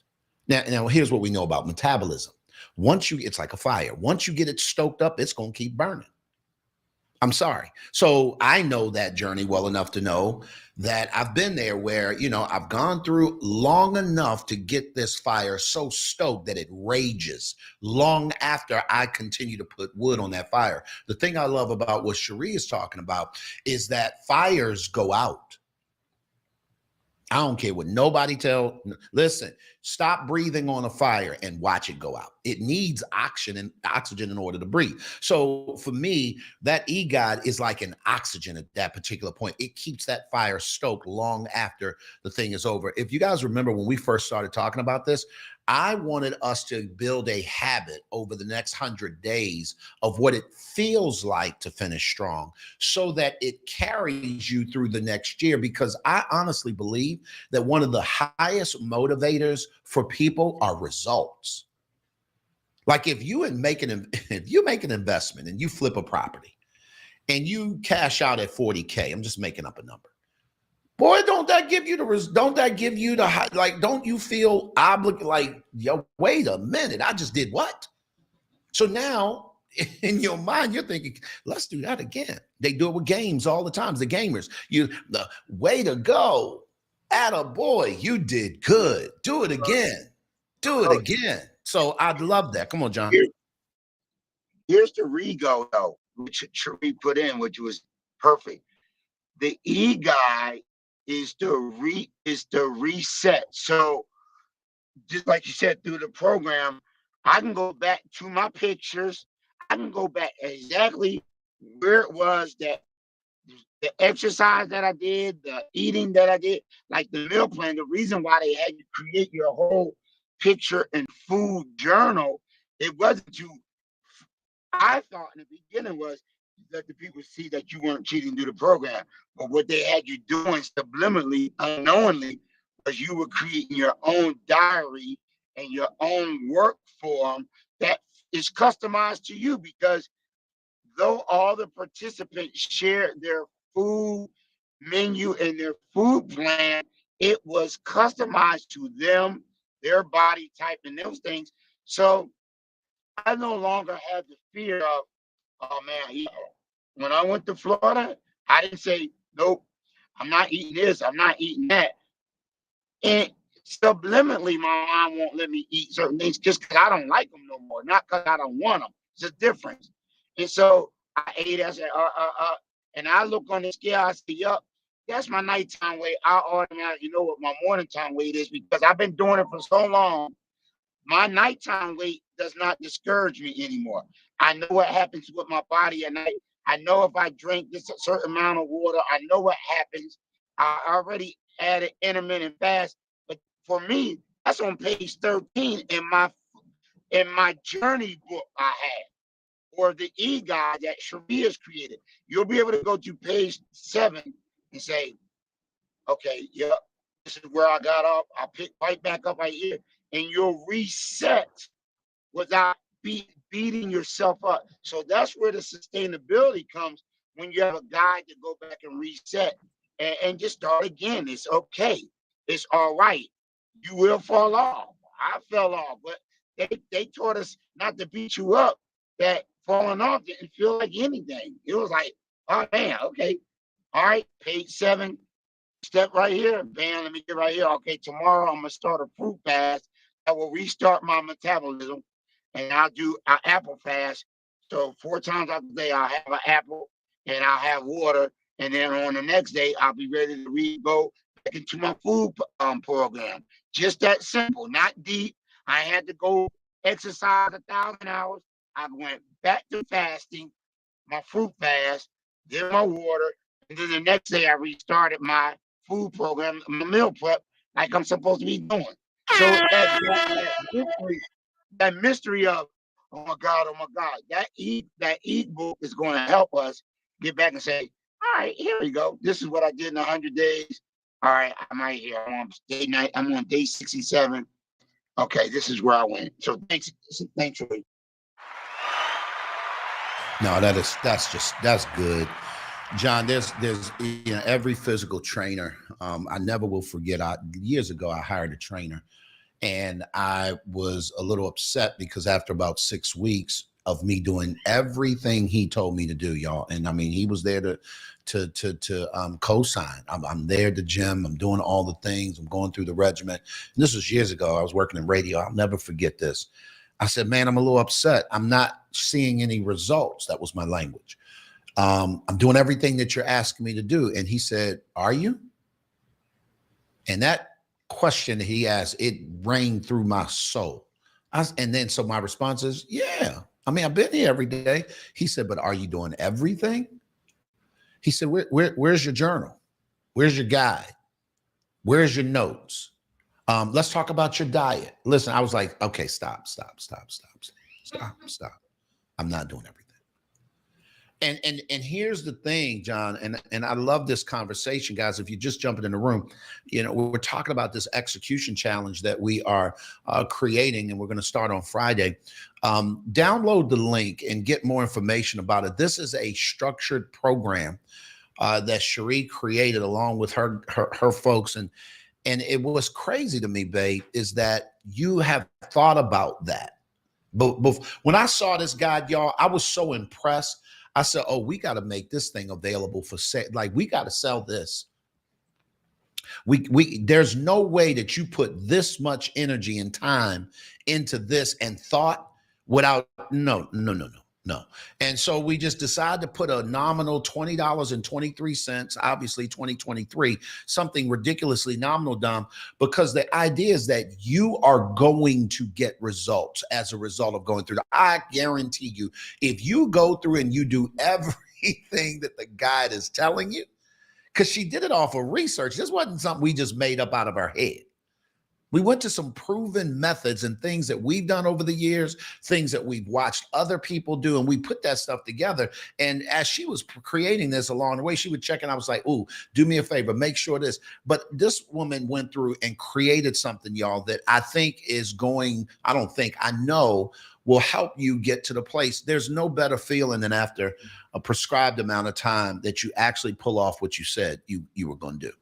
Now here's what we know about metabolism. It's like a fire. Once you get it stoked up, it's going to keep burning. I'm sorry. So I know that journey well enough to know that I've been there where, you know, I've gone through long enough to get this fire so stoked that it rages long after I continue to put wood on that fire. The thing I love about what Cherie is talking about is that fires go out. I don't care what nobody listen, stop breathing on a fire and watch it go out. It needs oxygen in order to breathe. So for me, that EGOD is like an oxygen at that particular point. It keeps that fire stoked long after the thing is over. If you guys remember when we first started talking about this, I wanted us to build a habit over the next 100 days of what it feels like to finish strong so that it carries you through the next year. Because I honestly believe that one of the highest motivators for people are results. Like if you make an investment and you flip a property and you cash out at 40K, I'm just making up a number. Boy, don't that give you the like, don't you feel obligated? Like, yo, wait a minute, I just did what? So now in your mind, you're thinking, let's do that again. They do it with games all the time. The gamers, the way to go. Atta boy, you did good. Do it again. Do it again. So I'd love that. Come on, John. Here's the Rego though, which Sheree put in, which was perfect. The E guy is the reset. So just like you said, through the program, I can go back to my pictures. I can go back exactly where it was that the exercise that I did, the eating that I did, like the meal plan. The reason why they had you create your whole picture and food journal, it wasn't to, I thought in the beginning was let the people see that you weren't cheating through the program. But what they had you doing subliminally, unknowingly, was you were creating your own diary and your own work form that is customized to you. Because though all the participants shared their food menu and their food plan, it was customized to them, their body type, and those things. So I no longer have the fear of, oh man, when I went to Florida, I didn't say, nope, I'm not eating this, I'm not eating that. And subliminally, my mom won't let me eat certain things just because I don't like them no more, not because I don't want them. It's a difference. And so I ate, I said, and I look on the scale, I say, yup, that's my nighttime weight. I automatically know what my morning time weight is because I've been doing it for so long. My nighttime weight does not discourage me anymore. I know what happens with my body at night. I know if I drink this a certain amount of water, I know what happens. I already added intermittent fast, but for me, that's on page 13 in my journey book I had, or the e-guide that Sheree has created. You'll be able to go to page 7 and say, okay, yep, this is where I got off. I'll pick right back up right here, and you'll reset without beating yourself up. So that's where the sustainability comes, when you have a guide to go back and reset and just start again. It's okay. It's all right. You will fall off. I fell off, but they taught us not to beat you up, that falling off didn't feel like anything. It was like, oh man, okay. All right, page 7, step right here. Bam, let me get right here. Okay, tomorrow I'm gonna start a fruit fast that will restart my metabolism. And I'll do an apple fast. So 4 times out the day, I'll have an apple and I'll have water. And then on the next day, I'll be ready to go back into my food program. Just that simple, not deep. I had to go exercise 1,000 hours. I went back to fasting, my fruit fast, then my water. And then the next day, I restarted my food program, my meal prep, like I'm supposed to be doing. So that mystery of, oh my God, that e-book is going to help us get back and say, all right, here we go. This is what I did in 100 days. All right, I'm right here. I'm on day 67. Okay, this is where I went. So thanks. Ray. No, that's good. John, there's every physical trainer. I never will forget. Years ago, I hired a trainer. And I was a little upset because after about 6 weeks of me doing everything he told me to do, y'all, and I mean, he was there to co-sign. I'm there at the gym. I'm doing all the things. I'm going through the regimen. And this was years ago. I was working in radio. I'll never forget this. I said, man, I'm a little upset. I'm not seeing any results. That was my language. I'm doing everything that you're asking me to do. And he said, are you? And that question he asked, it rang through my soul. And then so my response is, yeah. I mean, I've been here every day. He said, but are you doing everything? He said, where's your journal? Where's your guide? Where's your notes? Let's talk about your diet. Listen, I was like, okay, stop. I'm not doing everything. And here's the thing, John, and I love this conversation, guys. If you're just jumping in the room, you know, we're talking about this execution challenge that we are creating, and we're going to start on Friday. Download the link and get more information about it. This is a structured program that Cherie created along with her folks, and it was crazy to me, babe, is that you have thought about that. But when I saw this guide, y'all, I was so impressed. I said, oh, we got to make this thing available for sale. Like, we got to sell this. There's no way that you put this much energy and time into this and thought without, no. And so we just decided to put a nominal $20.23, obviously 2023, something ridiculously nominal, Dom, because the idea is that you are going to get results as a result of going through that. I guarantee you, if you go through and you do everything that the guide is telling you, because she did it off of research. This wasn't something we just made up out of our head. We went to some proven methods and things that we've done over the years, things that we've watched other people do, and we put that stuff together. And as she was creating this along the way, she would check, and I was like, ooh, do me a favor, make sure this. But this woman went through and created something, y'all, that I think is going, I know will help you get to the place. There's no better feeling than after a prescribed amount of time that you actually pull off what you said you were going to do.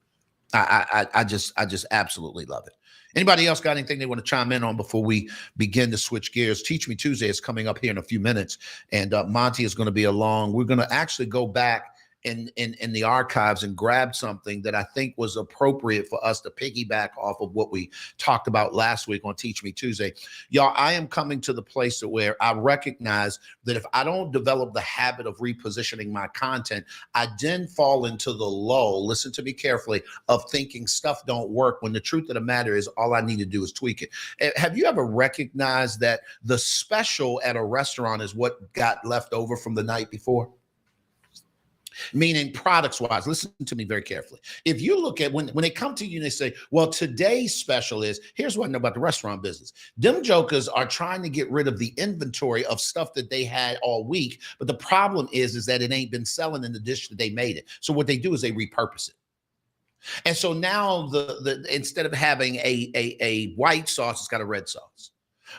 I just absolutely love it. Anybody else got anything they want to chime in on before we begin to switch gears? Teach Me Tuesday is coming up here in a few minutes, and Monty is going to be along. We're going to actually go back in the archives and grab something that I think was appropriate for us to piggyback off of what we talked about last week on Teach Me Tuesday. Y'all, I am coming to the place where I recognize that if I don't develop the habit of repositioning my content, I then fall into the lull, listen to me carefully, of thinking stuff don't work, when the truth of the matter is all I need to do is tweak it. Have you ever recognized that the special at a restaurant is what got left over from the night before? Meaning products wise, listen to me very carefully. If you look at when they come to you and they say, well, today's special is, here's what I know about the restaurant business. Them jokers are trying to get rid of the inventory of stuff that they had all week. But the problem is that it ain't been selling in the dish that they made it. So what they do is they repurpose it. And so now the instead of having a white sauce, it's got a red sauce.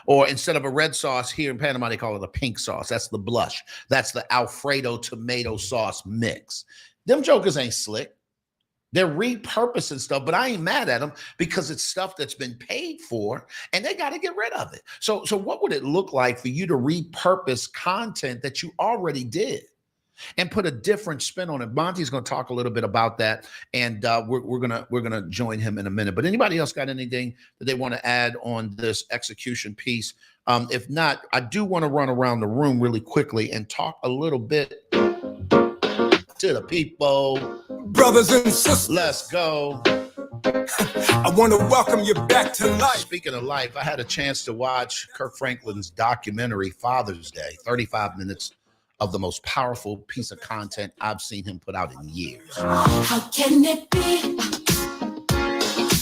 Or instead of a red sauce, here in Panama, they call it a pink sauce. That's the blush. That's the Alfredo tomato sauce mix. Them jokers ain't slick. They're repurposing stuff, but I ain't mad at them because it's stuff that's been paid for and they got to get rid of it. So what would it look like for you to repurpose content that you already did and put a different spin on it? Monty's going to talk a little bit about that, and we're gonna join him in a minute. But anybody else got anything that they want to add on this execution piece? If not, I do want to run around the room really quickly and talk a little bit to the people. Brothers and sisters, let's go. I want to welcome you back to life. Speaking of life, I had a chance to watch Kirk Franklin's documentary, Father's Day, 35 minutes of the most powerful piece of content I've seen him put out in years. How can it be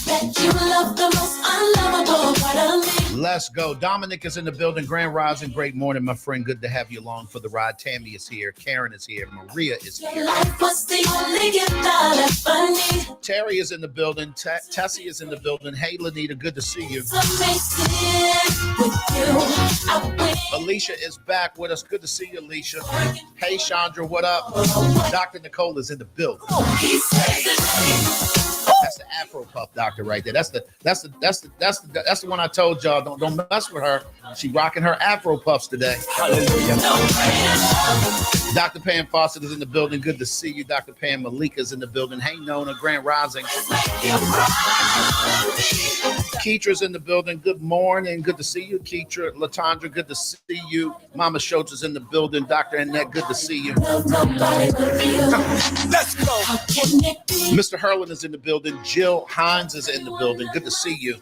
that you love the most unlovable part of me? Let's go. Dominic is in the building. Grand Rising, great morning, my friend. Good to have you along for the ride. Tammy is here. Karen is here. Maria is here. Life was the only gift I ever need. Terry is in the building. Tessie is in the building. Hey, Lanita, good to see you. Alicia is back with us. Good to see you, Alicia. Hey, Chandra, what up? Dr. Nicole is in the building. That's the Afro Puff doctor right there. That's the one I told y'all. Don't mess with her. She rocking her Afro Puffs today. Hallelujah. Dr. Pam Fawcett is in the building. Good to see you. Dr. Pam Malika is in the building. Hey, Nona, Grand Rising. Keetra's in the building. Good morning. Good to see you, Keitra. Latondra, good to see you. Mama Schultz is in the building. Dr. Annette, good to see you. Let's go. Mr. Hurlin is in the building. Jill Hines is in the building. Good to see you.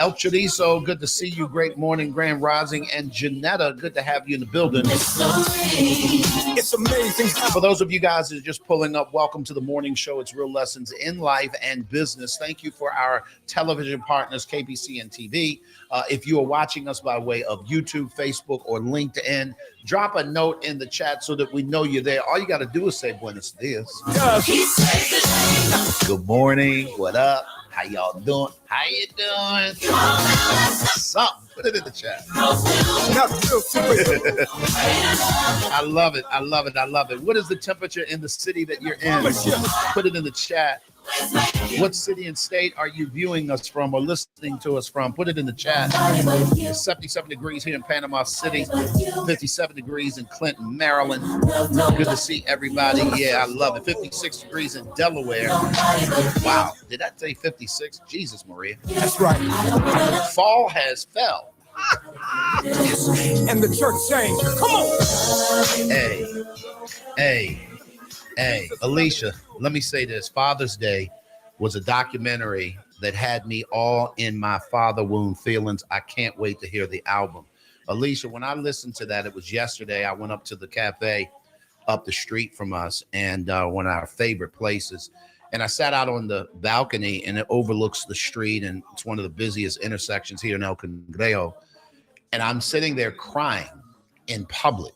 El Chorizo, good to see you. Great morning, Grand Rising. And Janetta, good to have you in the building. It's amazing how For those of you guys that are just pulling up, welcome to the morning show. It's Real Lessons in Life and Business. Thank you for our television partners, KBC and TV. If you are watching us by way of YouTube, Facebook, or LinkedIn, drop a note in the chat so that we know you're there. All you got to do is say Buenos Dias. Good morning. What up? How y'all doing? How you doing? Something. Put it in the chat. not real super. I love it. I love it. I love it. What is the temperature in the city that you're in? Put it in the chat. What city and state are you viewing us from or listening to us from? Put it in the chat. It's 77 degrees here in Panama City, 57 degrees in Clinton, Maryland. Good to see everybody. Yeah, I love it. 56 degrees in Delaware. Wow. Did I say 56? Jesus, Maria. That's right. Fall has fell. And the church saying, come on. Hey, Alicia, let me say this. Father's Day was a documentary that had me all in my father wound feelings. I can't wait to hear the album. Alicia, when I listened to that, it was yesterday. I went up to the cafe up the street from us and one of our favorite places. And I sat out on the balcony and it overlooks the street. And it's one of the busiest intersections here in El Cangrejo. And I'm sitting there crying in public.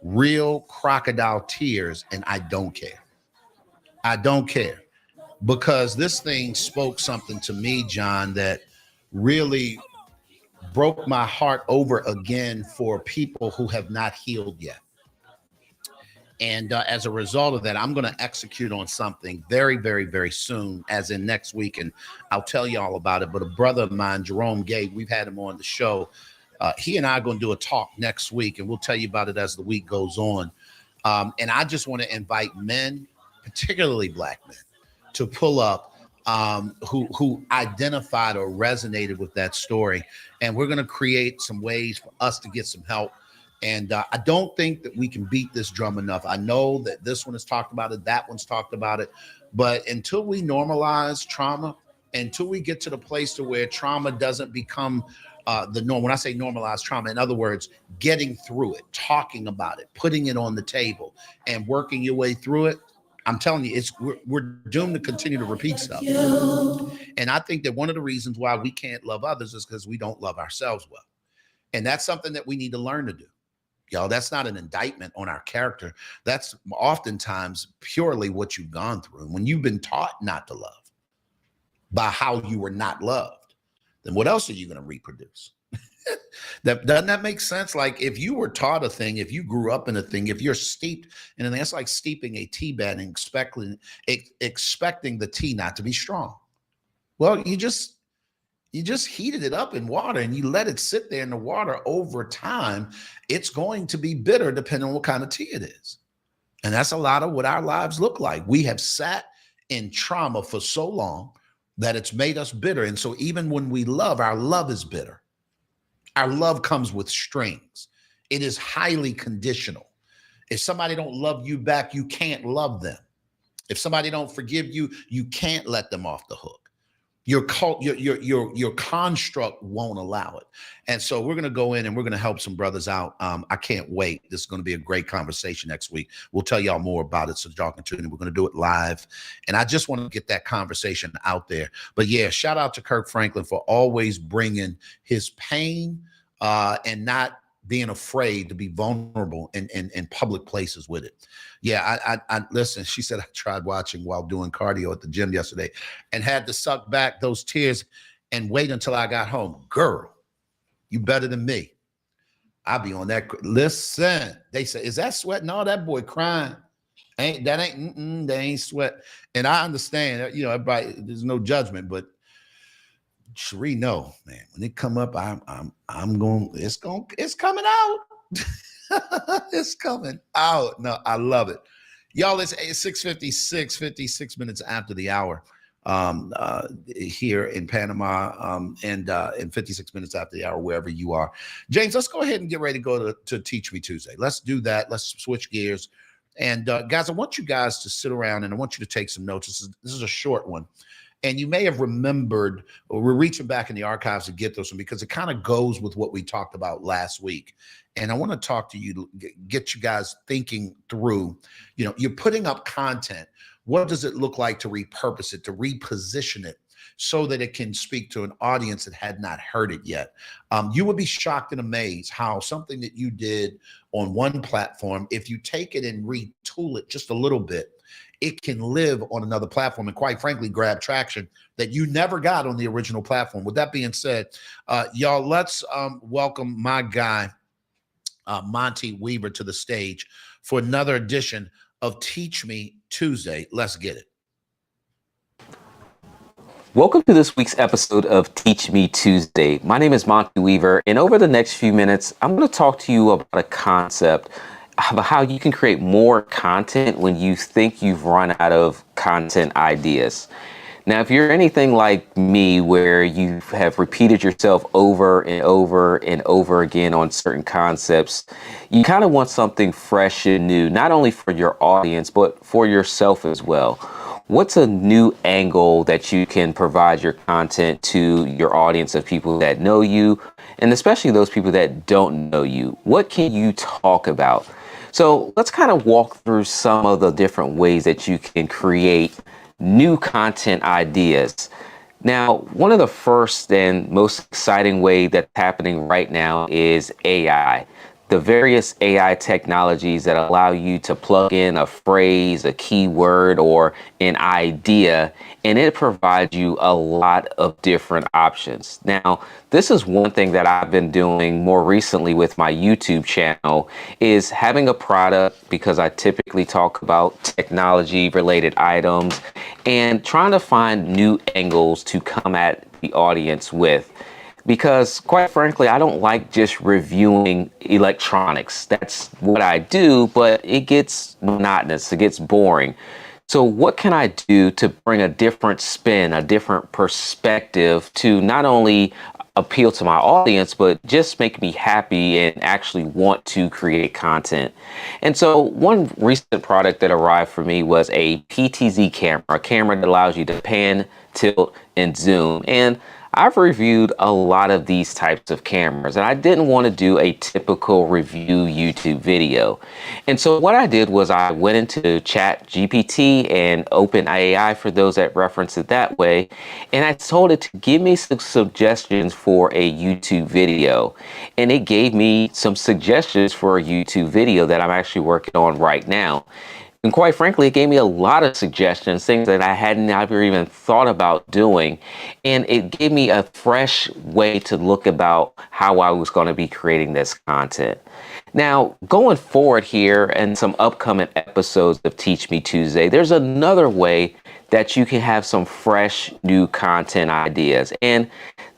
Real crocodile tears, and I don't care. I don't care because this thing spoke something to me, John, that really broke my heart over again for people who have not healed yet. And as a result of that, I'm going to execute on something very, very, very soon, as in next week, and I'll tell you all about it. But a brother of mine, Jerome Gay, we've had him on the show. He and I are going to do a talk next week, and we'll tell you about it as the week goes on. And I just want to invite men, particularly black men, to pull up who identified or resonated with that story. And we're going to create some ways for us to get some help. And I don't think that we can beat this drum enough. I know that this one has talked about it, that one's talked about it. But until we normalize trauma, until we get to the place to where trauma doesn't become the norm. When I say normalize trauma, in other words, getting through it, talking about it, putting it on the table and working your way through it. I'm telling you, we're doomed to continue to repeat stuff. And I think that one of the reasons why we can't love others is because we don't love ourselves well. And that's something that we need to learn to do. Y'all, that's not an indictment on our character. That's oftentimes purely what you've gone through. When you've been taught not to love by how you were not loved, then what else are you going to reproduce? Doesn't that make sense? Like if you were taught a thing, if you grew up in a thing, if you're steeped in a thing, that's like steeping a tea bag and expecting the tea not to be strong. Well, you just heated it up in water and you let it sit there in the water over time. It's going to be bitter depending on what kind of tea it is. And that's a lot of what our lives look like. We have sat in trauma for so long that it's made us bitter. And so even when we love, our love is bitter. Our love comes with strings. It is highly conditional. If somebody don't love you back, you can't love them. If somebody don't forgive you, you can't let them off the hook. Your construct won't allow it. And so we're going to go in and we're going to help some brothers out. I can't wait. This is going to be a great conversation next week. We'll tell y'all more about it. So y'all can tune in. We're going to do it live. And I just want to get that conversation out there. But yeah, shout out to Kirk Franklin for always bringing his pain and not being afraid to be vulnerable in public places with it. Yeah, I listen, she said, I tried watching while doing cardio at the gym yesterday and had to suck back those tears and wait until I got home. Girl, you better than me. I'll be on that. Listen, they say, is that sweat? No, that boy crying. They ain't sweat. And I understand, everybody, there's no judgment, but Cherie, no, man. When it come up, it's coming out. It's coming out. No, I love it. Y'all, it's 6:56, 56 minutes after the hour here in Panama and 56 minutes after the hour, wherever you are. James, let's go ahead and get ready to go to Teach Me Tuesday. Let's do that. Let's switch gears. And guys, I want you guys to sit around and I want you to take some notes. This is a short one. And you may have remembered, or we're reaching back in the archives to get this one because it kind of goes with what we talked about last week. And I want to talk to you, get you guys thinking through, you're putting up content. What does it look like to repurpose it, to reposition it so that it can speak to an audience that had not heard it yet? You would be shocked and amazed how something that you did on one platform, if you take it and retool it just a little bit, it can live on another platform and quite frankly, grab traction that you never got on the original platform. With that being said, y'all, let's welcome my guy, Monty Weaver, to the stage for another edition of Teach Me Tuesday. Let's get it. Welcome to this week's episode of Teach Me Tuesday. My name is Monty Weaver, and over the next few minutes, I'm going to talk to you about a concept about how you can create more content when you think you've run out of content ideas. Now, if you're anything like me, where you have repeated yourself over and over and over again on certain concepts, you kind of want something fresh and new, not only for your audience, but for yourself as well. What's a new angle that you can provide your content to your audience of people that know you, and especially those people that don't know you? What can you talk about? So let's kind of walk through some of the different ways that you can create new content ideas. Now, one of the first and most exciting way that's happening right now is AI. The various AI technologies that allow you to plug in a phrase, a keyword, or an idea, and it provides you a lot of different options. Now, this is one thing that I've been doing more recently with my YouTube channel, is having a product, because I typically talk about technology related items, and trying to find new angles to come at the audience with. Because quite frankly, I don't like just reviewing electronics. That's what I do, but it gets monotonous, it gets boring. So what can I do to bring a different spin, a different perspective to not only appeal to my audience, but just make me happy and actually want to create content? And so one recent product that arrived for me was a PTZ camera, a camera that allows you to pan, tilt, and zoom. And I've reviewed a lot of these types of cameras, and I didn't want to do a typical review YouTube video. And so what I did was I went into ChatGPT and OpenAI, for those that reference it that way, and I told it to give me some suggestions for a YouTube video. And it gave me some suggestions for a YouTube video that I'm actually working on right now. And quite frankly, it gave me a lot of suggestions, things that I hadn't ever even thought about doing. And it gave me a fresh way to look about how I was going to be creating this content. Now, going forward here and some upcoming episodes of Teach Me Tuesday, there's another way that you can have some fresh new content ideas. And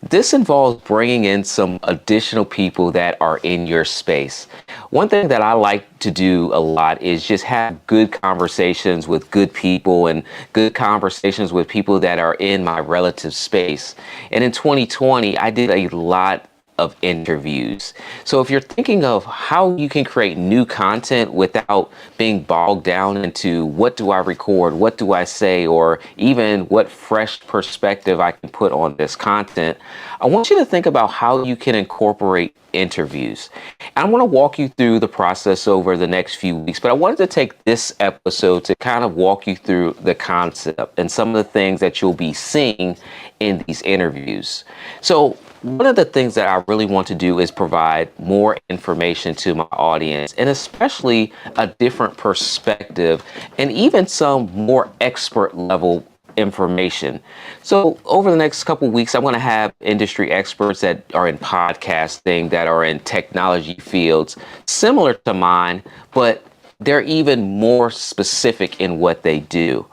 this involves bringing in some additional people that are in your space. One thing that I like to do a lot is just have good conversations with good people and good conversations with people that are in my relative space. And in 2020, I did a lot of interviews. So if you're thinking of how you can create new content without being bogged down into what do I record, what do I say, or even what fresh perspective I can put on this content, I want you to think about how you can incorporate interviews. And I want to walk you through the process over the next few weeks, but I wanted to take this episode to kind of walk you through the concept and some of the things that you'll be seeing in these interviews. So one of the things that I really want to do is provide more information to my audience, and especially a different perspective and even some more expert level information. So over the next couple of weeks, I'm going to have industry experts that are in podcasting, that are in technology fields similar to mine, but they're even more specific in what they do.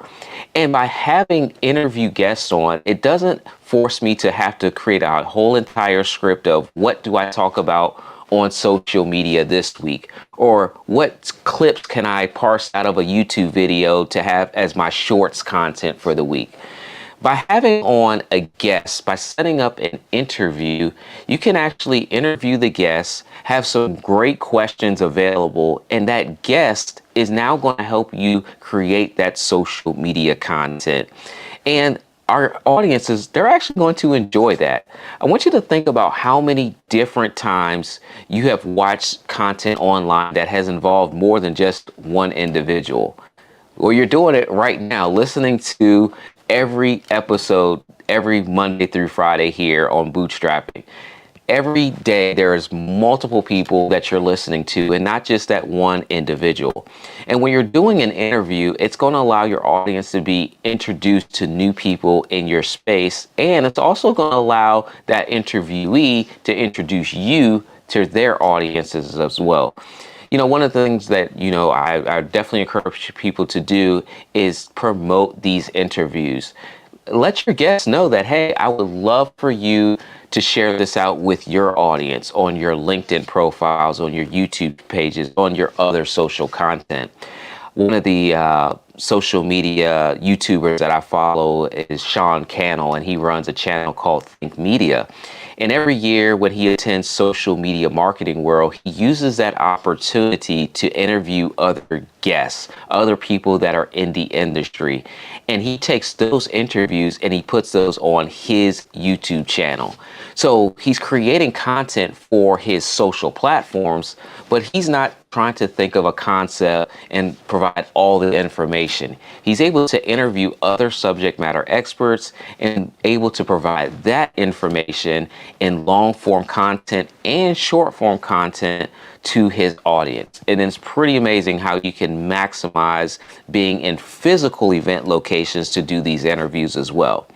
And by having interview guests on, it doesn't force me to have to create a whole entire script of what do I talk about on social media this week, or what clips can I parse out of a YouTube video to have as my shorts content for the week. By having on a guest, by setting up an interview, you can actually interview the guest, have some great questions available, and that guest is now going to help you create that social media content. And our audiences, they're actually going to enjoy that. I want you to think about how many different times you have watched content online that has involved more than just one individual. Well, you're doing it right now, listening to every episode every Monday through Friday here on Bootstrapping. Every day there's multiple people that you're listening to and not just that one individual. And when you're doing an interview, it's going to allow your audience to be introduced to new people in your space. And it's also going to allow that interviewee to introduce you to their audiences as well. You know, one of the things that, you know, I definitely encourage people to do is promote these interviews. Let your guests know that, hey, I would love for you to share this out with your audience on your LinkedIn profiles, on your YouTube pages, on your other social content. One of the social media YouTubers that I follow is Sean Cannell, and he runs a channel called Think Media. And every year when he attends Social Media Marketing World, he uses that opportunity to interview other guests, other people that are in the industry. And he takes those interviews and he puts those on his YouTube channel. So he's creating content for his social platforms, but he's not trying to think of a concept and provide all the information. He's able to interview other subject matter experts and able to provide that information in long form content and short form content to his audience. And it's pretty amazing how you can maximize being in physical event locations to do these interviews as well.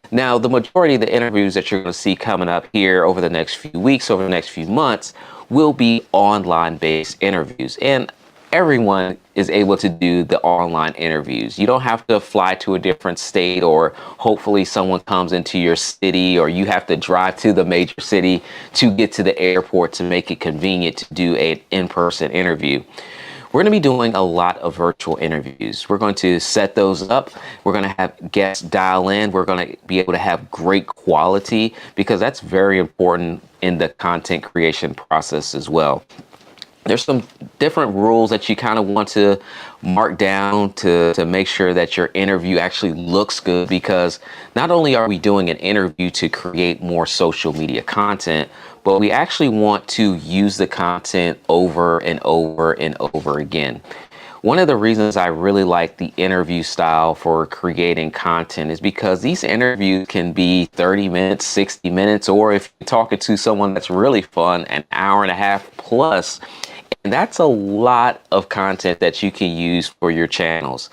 Now, the majority of the interviews that you're going to see coming up here over the next few weeks, over the next few months, will be online-based interviews. And everyone is able to do the online interviews. You don't have to fly to a different state, or hopefully someone comes into your city, or you have to drive to the major city to get to the airport to make it convenient to do an in-person interview. We're going to be doing a lot of virtual interviews. We're going to set those up. We're going to have guests dial in. We're going to be able to have great quality, because that's very important in the content creation process as well. There's some different rules that you kind of want to mark down to make sure that your interview actually looks good, because not only are we doing an interview to create more social media content, but we actually want to use the content over and over and over again. One of the reasons I really like the interview style for creating content is because these interviews can be 30 minutes, 60 minutes, or if you're talking to someone that's really fun, an hour and a half plus. And that's a lot of content that you can use for your channels.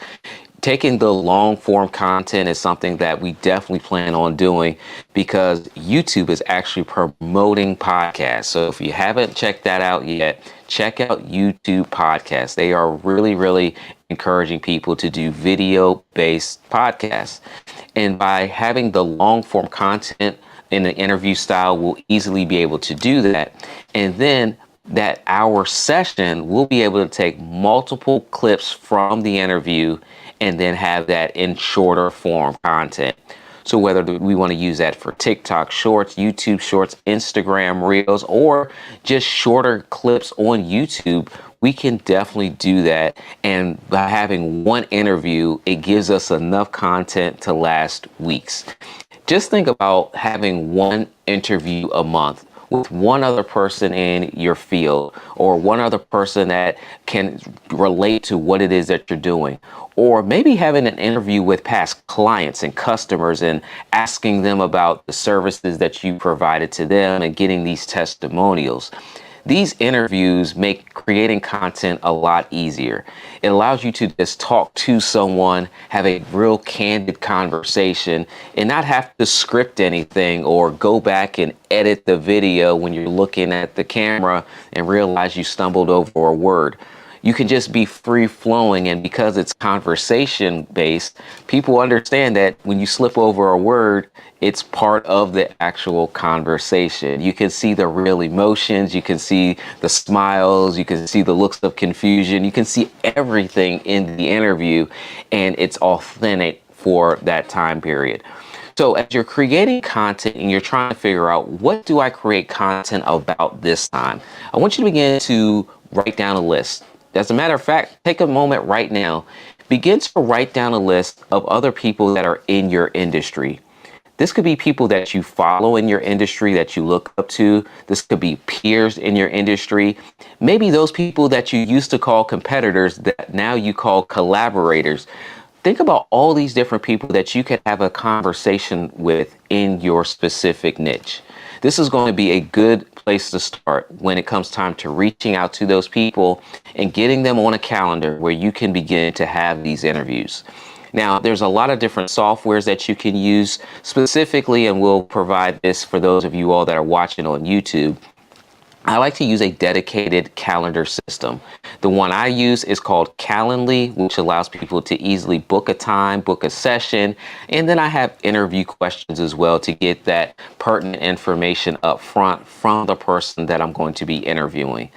Taking the long form content is something that we definitely plan on doing, because YouTube is actually promoting podcasts. So if you haven't checked that out yet, check out YouTube podcasts. They are really, really encouraging people to do video-based podcasts. And by having the long form content in the interview style, we'll easily be able to do that. And then that hour session, we'll be able to take multiple clips from the interview and then have that in shorter form content. So whether we want to use that for TikTok Shorts, YouTube Shorts, Instagram Reels, or just shorter clips on YouTube, we can definitely do that. And by having one interview, it gives us enough content to last weeks. Just think about having one interview a month with one other person in your field, or one other person that can relate to what it is that you're doing, or maybe having an interview with past clients and customers and asking them about the services that you provided to them and getting these testimonials. These interviews make creating content a lot easier. It allows you to just talk to someone, have a real candid conversation, and not have to script anything or go back and edit the video when you're looking at the camera and realize you stumbled over a word. You can just be free flowing, and because it's conversation based, people understand that when you slip over a word, it's part of the actual conversation. You can see the real emotions, you can see the smiles, you can see the looks of confusion, you can see everything in the interview, and it's authentic for that time period. So as you're creating content and you're trying to figure out, what do I create content about this time? I want you to begin to write down a list. As a matter of fact, take a moment right now, begin to write down a list of other people that are in your industry. This could be people that you follow in your industry that you look up to. This could be peers in your industry. Maybe those people that you used to call competitors that now you call collaborators. Think about all these different people that you could have a conversation with in your specific niche. This is going to be a good place to start when it comes time to reaching out to those people and getting them on a calendar where you can begin to have these interviews. Now, there's a lot of different softwares that you can use specifically, and we'll provide this for those of you all that are watching on YouTube. I like to use a dedicated calendar system. The one I use is called Calendly, which allows people to easily book a time, book a session, and then I have interview questions as well to get that pertinent information up front from the person that I'm going to be interviewing.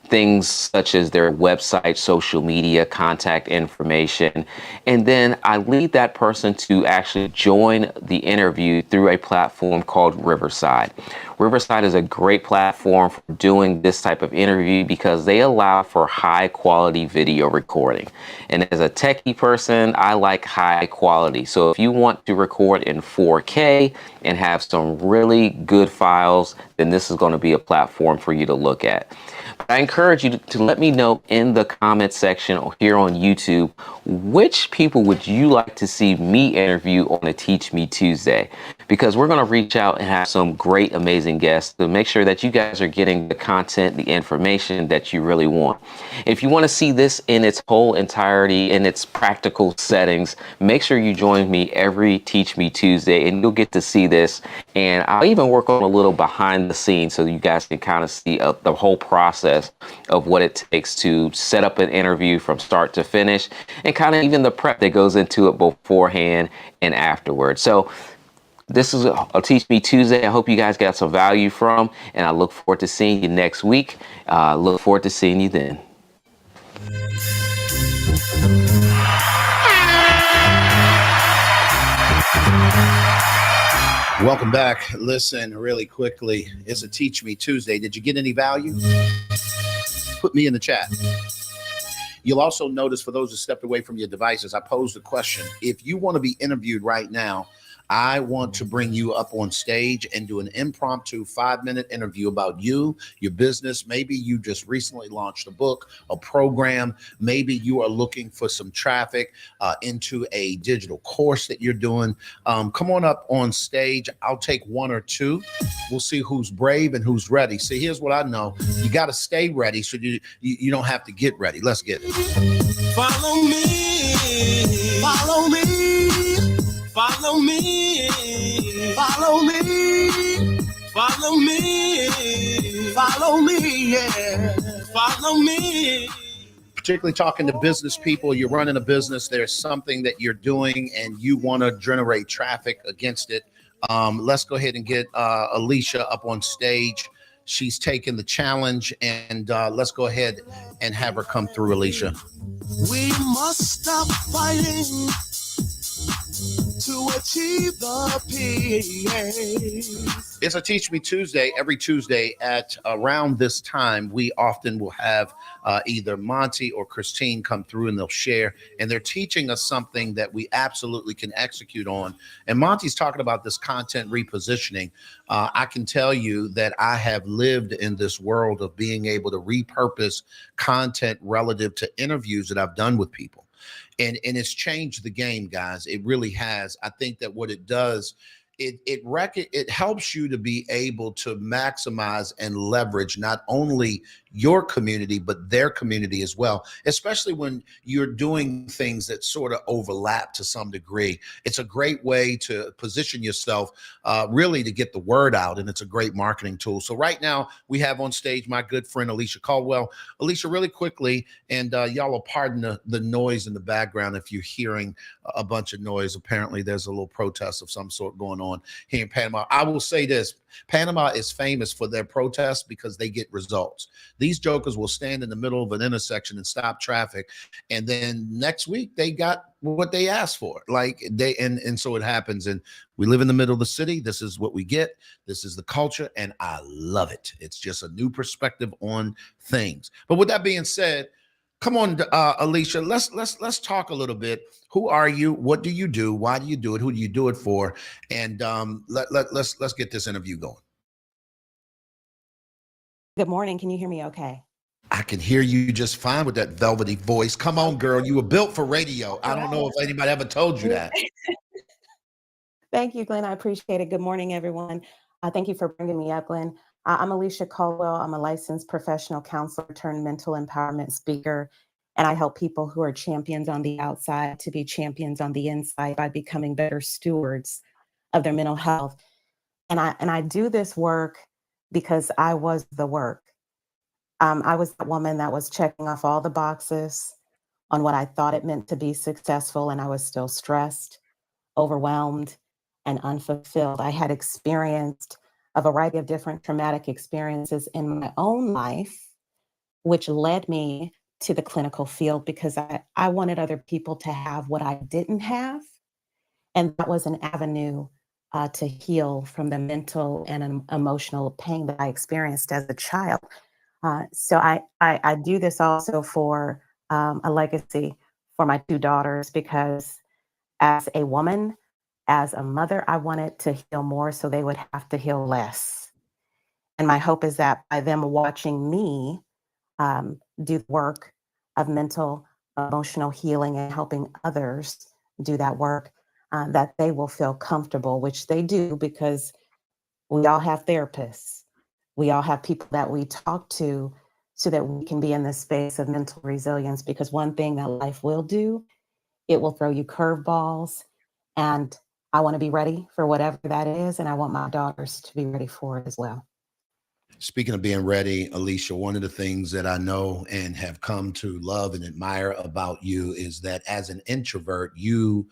Things such as their website, social media, contact information. And then I lead that person to actually join the interview through a platform called Riverside. Riverside is a great platform for doing this type of interview because they allow for high quality video recording. And as a techie person, I like high quality. So if you want to record in 4K and have some really good files, then this is going to be a platform for you to look at. I encourage you to let me know in the comment section or here on YouTube, which people would you like to see me interview on a Teach Me Tuesday? Because we're going to reach out and have some great, amazing guests to make sure that you guys are getting the content, the information that you really want. If you want to see this in its whole entirety, in its practical settings, make sure you join me every Teach Me Tuesday and you'll get to see this. And I'll even work on a little behind the scenes so you guys can kind of see the whole process of what it takes to set up an interview from start to finish and kind of even the prep that goes into it beforehand and afterwards. So this is a Teach Me Tuesday. I hope you guys got some value from, and I look forward to seeing you next week. Look forward to seeing you then. Welcome back. Listen, really quickly, it's a Teach Me Tuesday. Did you get any value? Put me in the chat. You'll also notice, for those who stepped away from your devices, I posed a question. If you want to be interviewed right now, I want to bring you up on stage and do an impromptu 5-minute interview about you, your business. Maybe you just recently launched a book, a program. Maybe you are looking for some traffic into a digital course that you're doing. Come on up on stage. I'll take one or two. We'll see who's brave and who's ready. See, here's what I know. You got to stay ready so you don't have to get ready. Let's get it. Follow me, follow me, follow me, follow me, follow me, follow me, yeah, follow me. Particularly talking to business people, you're running a business, there's something that you're doing and you want to generate traffic against it. Let's go ahead and get Alicia up on stage. She's taken the challenge, and let's go ahead and have her come through, Alicia. We must stop fighting to achieve the peace. It's a Teach Me Tuesday. Every Tuesday at around this time, we often will have either Monty or Christine come through and they'll share, and they're teaching us something that we absolutely can execute on. And Monty's talking about this content repositioning. I can tell you that I have lived in this world of being able to repurpose content relative to interviews that I've done with people. And it's changed the game, guys. It really has. I think that what it does, it helps you to be able to maximize and leverage not only your community, but their community as well, especially when you're doing things that sort of overlap to some degree. It's a great way to position yourself, really to get the word out, and it's a great marketing tool. So right now we have on stage my good friend, Alicia Caldwell. Alicia, really quickly, and y'all will pardon the noise in the background if you're hearing a bunch of noise. Apparently there's a little protest of some sort going on here in Panama. I will say this. Panama is famous for their protests because they get results. These jokers will stand in the middle of an intersection and stop traffic, and then next week they got what they asked for. Like and so it happens. And we live in the middle of the city. This is what we get. This is the culture, and I love it. It's just a new perspective on things. But with that being said, Come on, Alicia. Let's talk a little bit. Who are you? What do you do? Why do you do it? Who do you do it for? And let's get this interview going. Good morning. Can you hear me okay? I can hear you just fine with that velvety voice. Come on, girl. You were built for radio. I don't know if anybody ever told you that. Thank you, Glenn. I appreciate it. Good morning, everyone. Thank you for bringing me up, Glenn. I'm Alicia Caldwell. I'm a licensed professional counselor turned mental empowerment speaker, and I help people who are champions on the outside to be champions on the inside by becoming better stewards of their mental health. And I do this work because I was the work. I was that woman that was checking off all the boxes on what I thought it meant to be successful, and I was still stressed, overwhelmed, and unfulfilled. I had experienced a variety of different traumatic experiences in my own life, which led me to the clinical field because I wanted other people to have what I didn't have. And that was an avenue to heal from the mental and emotional pain that I experienced as a child. So I do this also for a legacy for my two daughters because as a woman, as a mother, I wanted to heal more so they would have to heal less. And my hope is that by them watching me do the work of mental, emotional healing and helping others do that work, that they will feel comfortable, which they do because we all have therapists. We all have people that we talk to so that we can be in this space of mental resilience. Because one thing that life will do, it will throw you curveballs. And I want to be ready for whatever that is. And I want my daughters to be ready for it as well. Speaking of being ready, Alicia, one of the things that I know and have come to love and admire about you is that as an introvert, you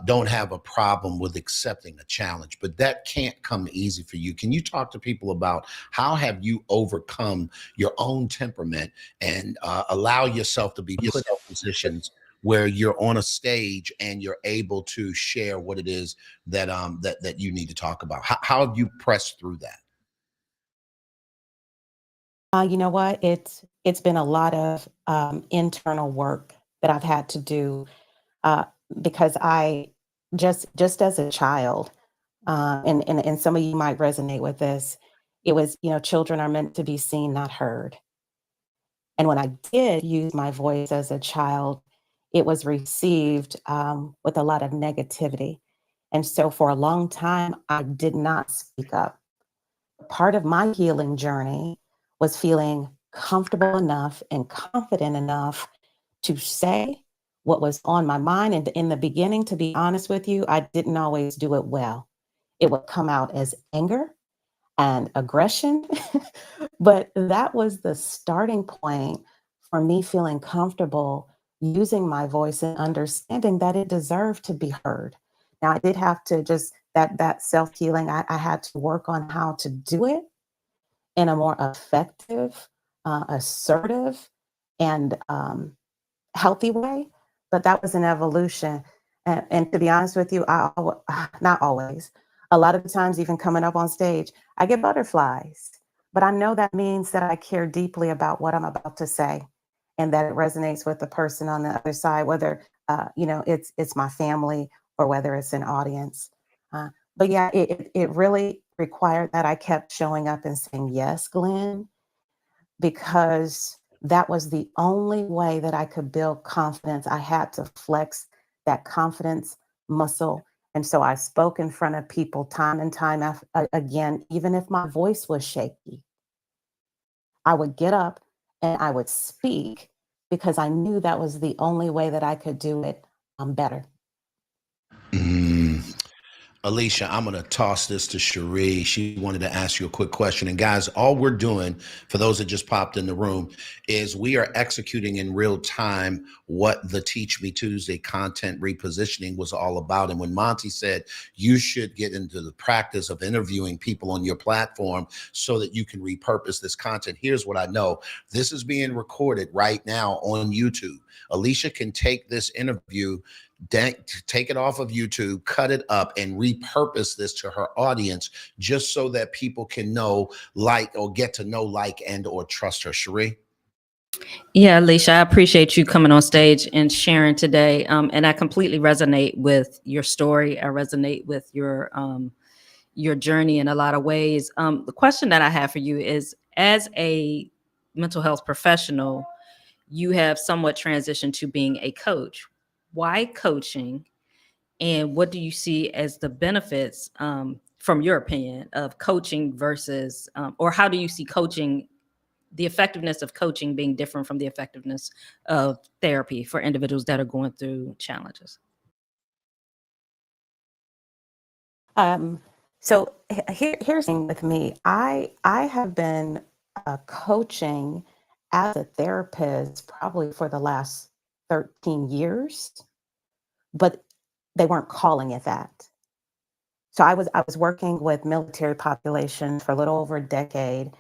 don't have a problem with accepting a challenge, but that can't come easy for you. Can you talk to people about how have you overcome your own temperament and allow yourself to be put in positions where you're on a stage and you're able to share what it is that that you need to talk about? How have you pressed through that? You know what? It's been a lot of internal work that I've had to do uh, because I just as a child, and some of you might resonate with this. It was, children are meant to be seen, not heard. And when I did use my voice as a child, it was received with a lot of negativity. And so for a long time, I did not speak up. Part of my healing journey was feeling comfortable enough and confident enough to say what was on my mind. And in the beginning, to be honest with you, I didn't always do it well. It would come out as anger and aggression. But that was the starting point for me feeling comfortable using my voice and understanding that it deserved to be heard. Now, I did have to just that self-healing, I had to work on how to do it in a more effective, assertive, and healthy way. But that was an evolution. And to be honest with you, not always. A lot of the times, even coming up on stage, I get butterflies. But I know that means that I care deeply about what I'm about to say, and that it resonates with the person on the other side, whether it's my family or whether it's an audience. But yeah, it really required that I kept showing up and saying yes, Glenn, because that was the only way that I could build confidence. I had to flex that confidence muscle. And so I spoke in front of people time and time again, even if my voice was shaky. I would get up and I would speak because I knew that was the only way that I could do it better. Alicia, I'm going to toss this to Cherie. She wanted to ask you a quick question. And guys, all we're doing, for those that just popped in the room, is we are executing in real time what the Teach Me Tuesday content repositioning was all about. And when Monty said you should get into the practice of interviewing people on your platform so that you can repurpose this content, here's what I know. This is being recorded right now on YouTube. Alicia can take this interview, take it off of YouTube, cut it up, and repurpose this to her audience just so that people can know, like, or get to know, like, and or trust her. Cherie? Yeah, Alicia, I appreciate you coming on stage and sharing today. And I completely resonate with your story. I resonate with your journey in a lot of ways. The question that I have for you is, as a mental health professional, you have somewhat transitioned to being a coach. Why coaching? And what do you see as the benefits, from your opinion, of coaching versus, or how do you see coaching, the effectiveness of coaching being different from the effectiveness of therapy for individuals that are going through challenges? Um, here's the thing with me. I have been coaching as a therapist probably for the last 13 years, but they weren't calling it that. So I was working with military populations for a little over a decade,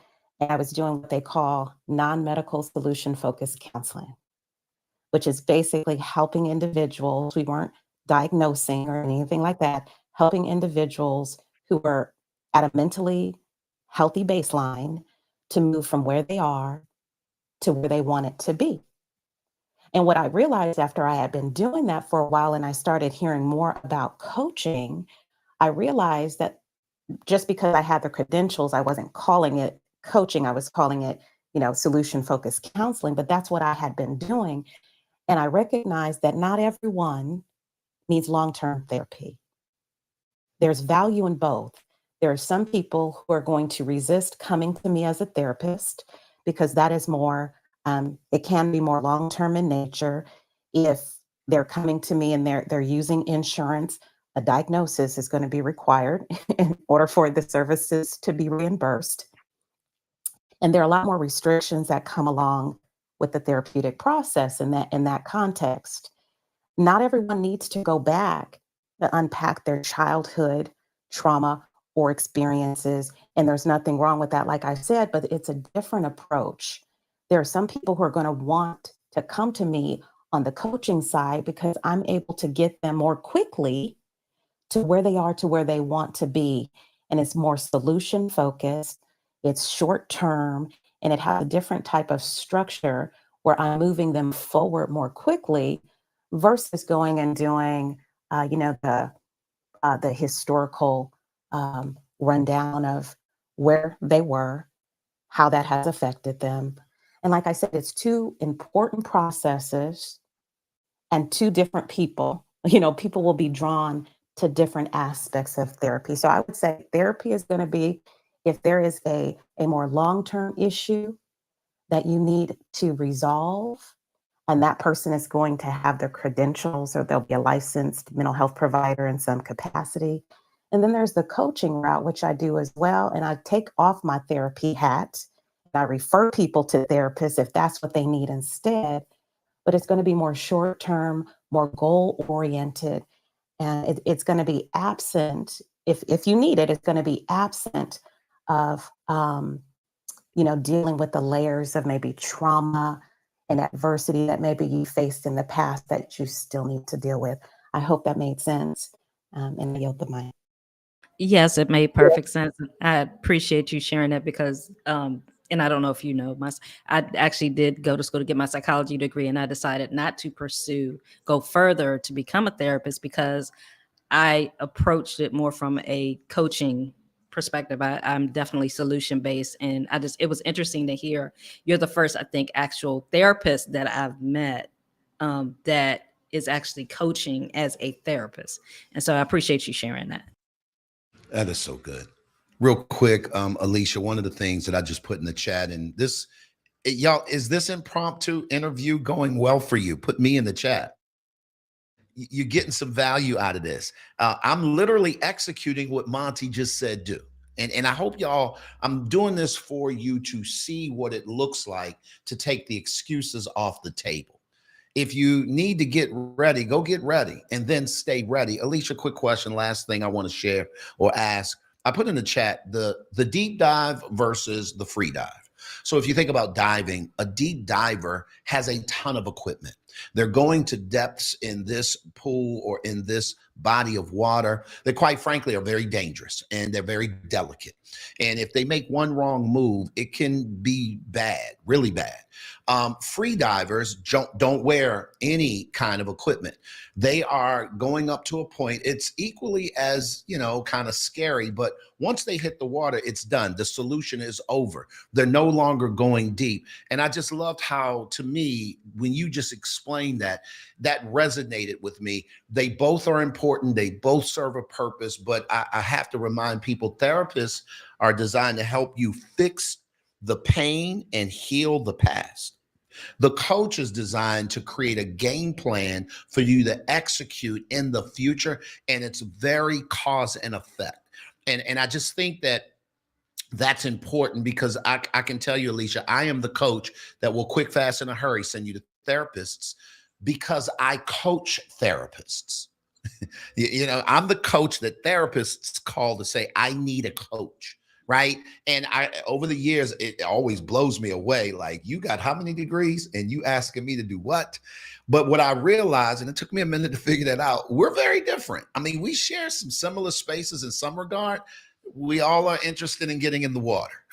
and I was doing what they call non-medical solution focused counseling, which is basically helping individuals. We weren't diagnosing or anything like that, helping individuals who were at a mentally healthy baseline to move from where they are to where they want it to be. And what I realized after I had been doing that for a while and I started hearing more about coaching, I realized that just because I had the credentials, I wasn't calling it coaching. I was calling it, solution focused counseling, but that's what I had been doing. And I recognized that not everyone needs long term therapy. There's value in both. There are some people who are going to resist coming to me as a therapist because that is more, it can be more long term in nature. If they're coming to me and they're using insurance, a diagnosis is going to be required in order for the services to be reimbursed. And there are a lot more restrictions that come along with the therapeutic process in that context. Not everyone needs to go back to unpack their childhood trauma or experiences. And there's nothing wrong with that, like I said, but it's a different approach. There are some people who are going to want to come to me on the coaching side because I'm able to get them more quickly to where they are, to where they want to be. And it's more solution focused, it's short term, and it has a different type of structure where I'm moving them forward more quickly versus going and doing, the historical rundown of where they were, how that has affected them. And like I said, it's two important processes and two different people. People will be drawn to different aspects of therapy. So I would say therapy is going to be, if there is a more long-term issue that you need to resolve, and that person is going to have their credentials or they'll be a licensed mental health provider in some capacity. And then there's the coaching route, which I do as well. And I take off my therapy hat. I refer people to therapists if that's what they need instead. But it's going to be more short term, more goal oriented. And it's going to be absent, if you need it, it's going to be absent of, dealing with the layers of maybe trauma and adversity that maybe you faced in the past that you still need to deal with. I hope that made sense. And I yield the mic. Yes, it made perfect sense. I appreciate you sharing that because, and I don't know if you know, I actually did go to school to get my psychology degree, and I decided not to go further to become a therapist because I approached it more from a coaching perspective. I'm definitely solution based, and it was interesting to hear you're the first, I think, actual therapist that I've met that is actually coaching as a therapist, and so I appreciate you sharing that. That is so good. Real quick, Alicia, one of the things that I just put in the chat, and y'all, is this impromptu interview going well for you? Put me in the chat. You're getting some value out of this. I'm literally executing what Monty just said do. And I hope y'all, I'm doing this for you to see what it looks like to take the excuses off the table. If you need to get ready, go get ready and then stay ready. Alicia, quick question. Last thing I want to share or ask. I put in the chat the deep dive versus the free dive. So if you think about diving, a deep diver has a ton of equipment. They're going to depths in this pool or in this body of water that, quite frankly, are very dangerous and they're very delicate. And if they make one wrong move, it can be bad, really bad. Free divers don't wear any kind of equipment. They are going up to a point. It's equally as, kind of scary, but once they hit the water, it's done. The solution is over. They're no longer going deep. And I just loved how, to me, when you just explained that resonated with me. They both are important. They both serve a purpose, but I have to remind people, therapists are designed to help you fix the pain and heal the past. The coach is designed to create a game plan for you to execute in the future, and it's very cause and effect. And I just think that's important, because I can tell you, Alicia, I am the coach that will quick, fast, in a hurry send you to therapists, because I coach therapists. I'm the coach that therapists call to say, I need a coach. Right. And over the years, it always blows me away. Like, you got how many degrees and you asking me to do what? But what I realized, and it took me a minute to figure that out, we're very different. I mean, we share some similar spaces in some regard. We all are interested in getting in the water.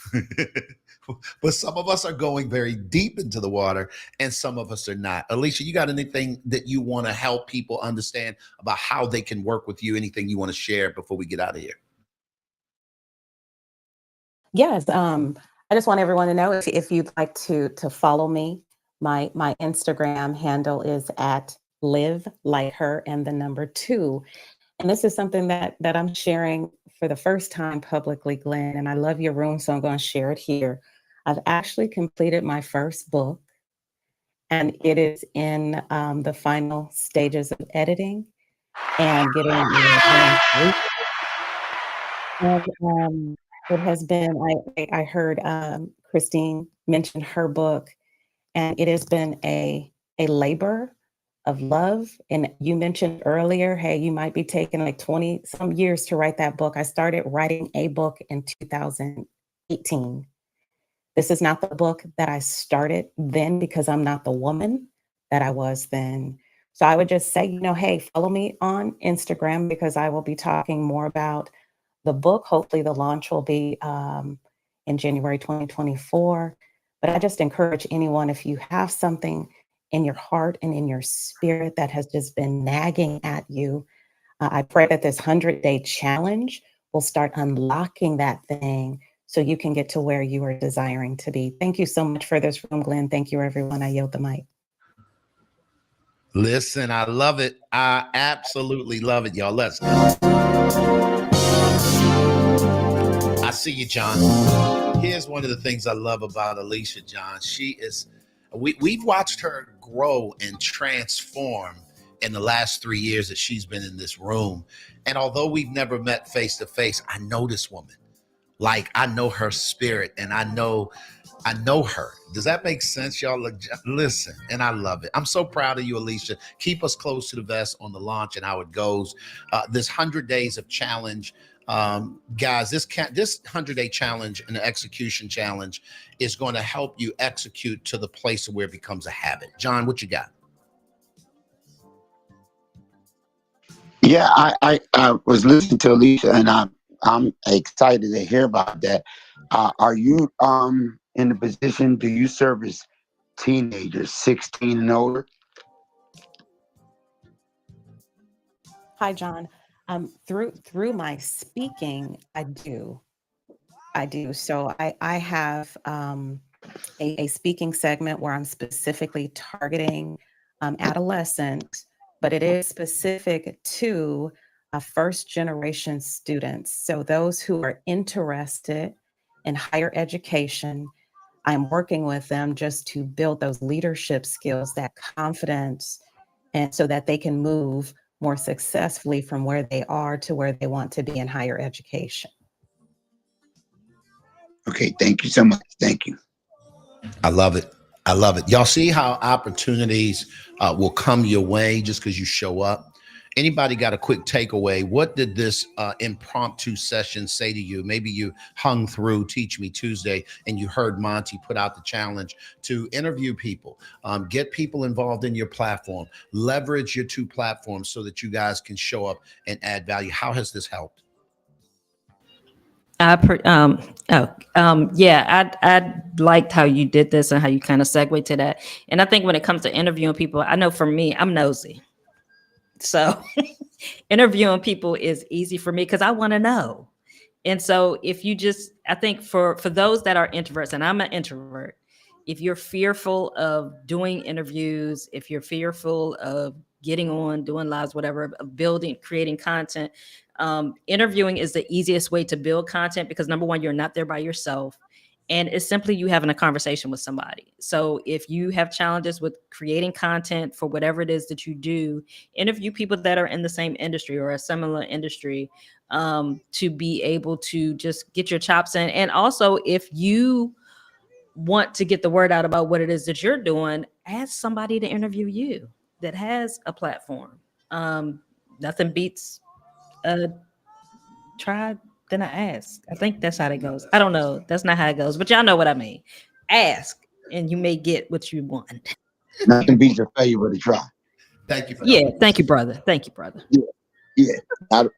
But some of us are going very deep into the water and some of us are not. Alicia, you got anything that you want to help people understand about how they can work with you? Anything you want to share before we get out of here? Yes, I just want everyone to know, if you'd like to follow me, my Instagram handle is at live like her and the number 2. And this is something that I'm sharing for the first time publicly, Glenn, and I love your room, so I'm going to share it here. I've actually completed my first book, and it is in the final stages of editing and getting it. And it has been, I heard Christine mention her book, and it has been a labor of love. And you mentioned earlier, hey, you might be taking like 20 some years to write that book. I started writing a book in 2018. This is not the book that I started then, because I'm not the woman that I was then. So I would just say, hey, follow me on Instagram, because I will be talking more about the book. Hopefully the launch will be in January 2024. But I just encourage anyone, if you have something in your heart and in your spirit that has just been nagging at you, I pray that this 100-day challenge will start unlocking that thing so you can get to where you are desiring to be. Thank you so much for this room, Glenn. Thank you, everyone. I yield the mic. Listen, I love it. I absolutely love it, y'all. Let's go. I see you, John. Here's one of the things I love about Alicia, John. We've watched her grow and transform in the last 3 years that she's been in this room. And although we've never met face to face, I know this woman. Like, I know her spirit, and I know her. Does that make sense, y'all? Listen, and I love it. I'm so proud of you, Alicia. Keep us close to the vest on the launch and how it goes. This 100 days of challenge, guys, this 100-day challenge and the execution challenge is going to help you execute to the place where it becomes a habit. John, what you got? Yeah, I was listening to Alicia, and I'm excited to hear about that. Are you in the position, do you service teenagers 16 and older? Hi, John. Through my speaking, I do. So I have a speaking segment where I'm specifically targeting adolescents, but it is specific to first generation students. So those who are interested in higher education, I'm working with them just to build those leadership skills, that confidence, and so that they can move more successfully from where they are to where they want to be in higher education. Okay, thank you so much. Thank you. I love it. I love it. Y'all see how opportunities will come your way just because you show up. Anybody got a quick takeaway? What did this impromptu session say to you? Maybe you hung through Teach Me Tuesday and you heard Monty put out the challenge to interview people, get people involved in your platform, leverage your two platforms so that you guys can show up and add value. How has this helped? Yeah, I liked how you did this and how you kind of segue to that. And I think when it comes to interviewing people, I know for me, I'm nosy. So interviewing people is easy for me because I want to know. And so if you just, I think for those that are introverts, and I'm an introvert, if you're fearful of doing interviews, if you're fearful of getting on, doing lives, whatever, building, creating content, interviewing is the easiest way to build content because number one, you're not there by yourself. And it's simply you having a conversation with somebody. So if you have challenges with creating content for whatever it is that you do, interview people that are in the same industry or a similar industry to be able to just get your chops in. And also, if you want to get the word out about what it is that you're doing, ask somebody to interview you that has a platform. Nothing beats a try then I ask. I think that's how it goes. I don't know. That's not how it goes, but y'all know what I mean. Ask and you may get what you want. Nothing beats a failure but a try. Thank you. For yeah. Thank you, brother. Thank you, brother. Yeah.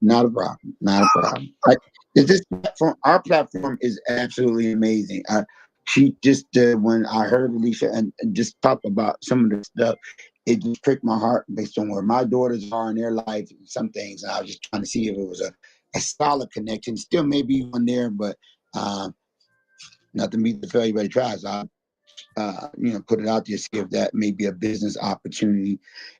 Not a problem. Not a problem. This platform, our platform is absolutely amazing. She just when I heard Alicia and just talk about some of the stuff, it just pricked my heart based on where my daughters are in their life and some things. And I was just trying to see if it was a solid connection. Still may be one there, but nothing beats the failure but a try. So I put it out there, see if that may be a business opportunity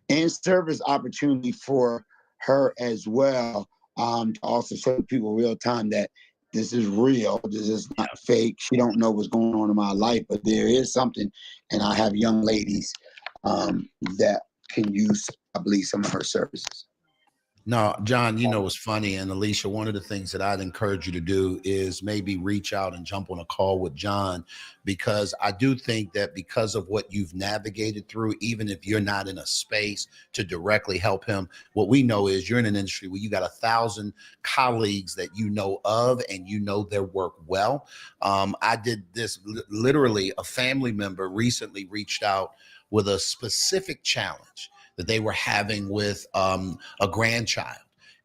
and service opportunity for her as well. To also show people real time that this is real. This is not fake. She don't know what's going on in my life, but there is something. And I have young ladies that can use, I believe, some of her services. No, John, it's funny. And Alicia, one of the things that I'd encourage you to do is maybe reach out and jump on a call with John, because I do think that because of what you've navigated through, even if you're not in a space to directly help him, what we know is you're in an industry where you got 1,000 colleagues that you know of and you know their work well. I did this literally. A family member recently reached out with a specific challenge that they were having with a grandchild.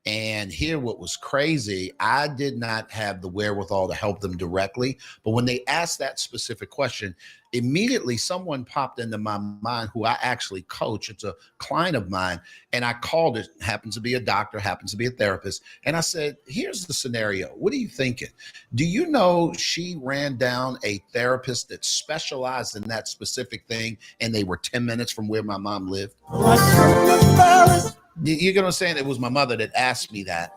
And here, what was crazy, I did not have the wherewithal to help them directly. But when they asked that specific question, immediately someone popped into my mind who I actually coach. It's a client of mine. And I called it, happens to be a doctor, happens to be a therapist. And I said, here's the scenario. What are you thinking? Do you know she ran down a therapist that specialized in that specific thing, and they were 10 minutes from where my mom lived? You get what I'm saying? It was my mother that asked me that,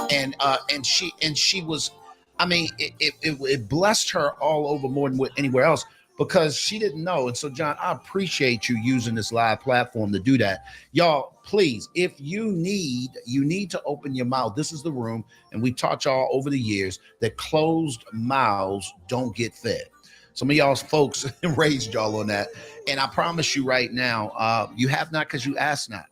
and she was, I mean, it blessed her all over more than anywhere else because she didn't know. And so, John, I appreciate you using this live platform to do that. Y'all, please, if you need to open your mouth. This is the room, and we taught y'all over the years that closed mouths don't get fed. Some of y'all's folks raised y'all on that, and I promise you right now, you have not because you ask not.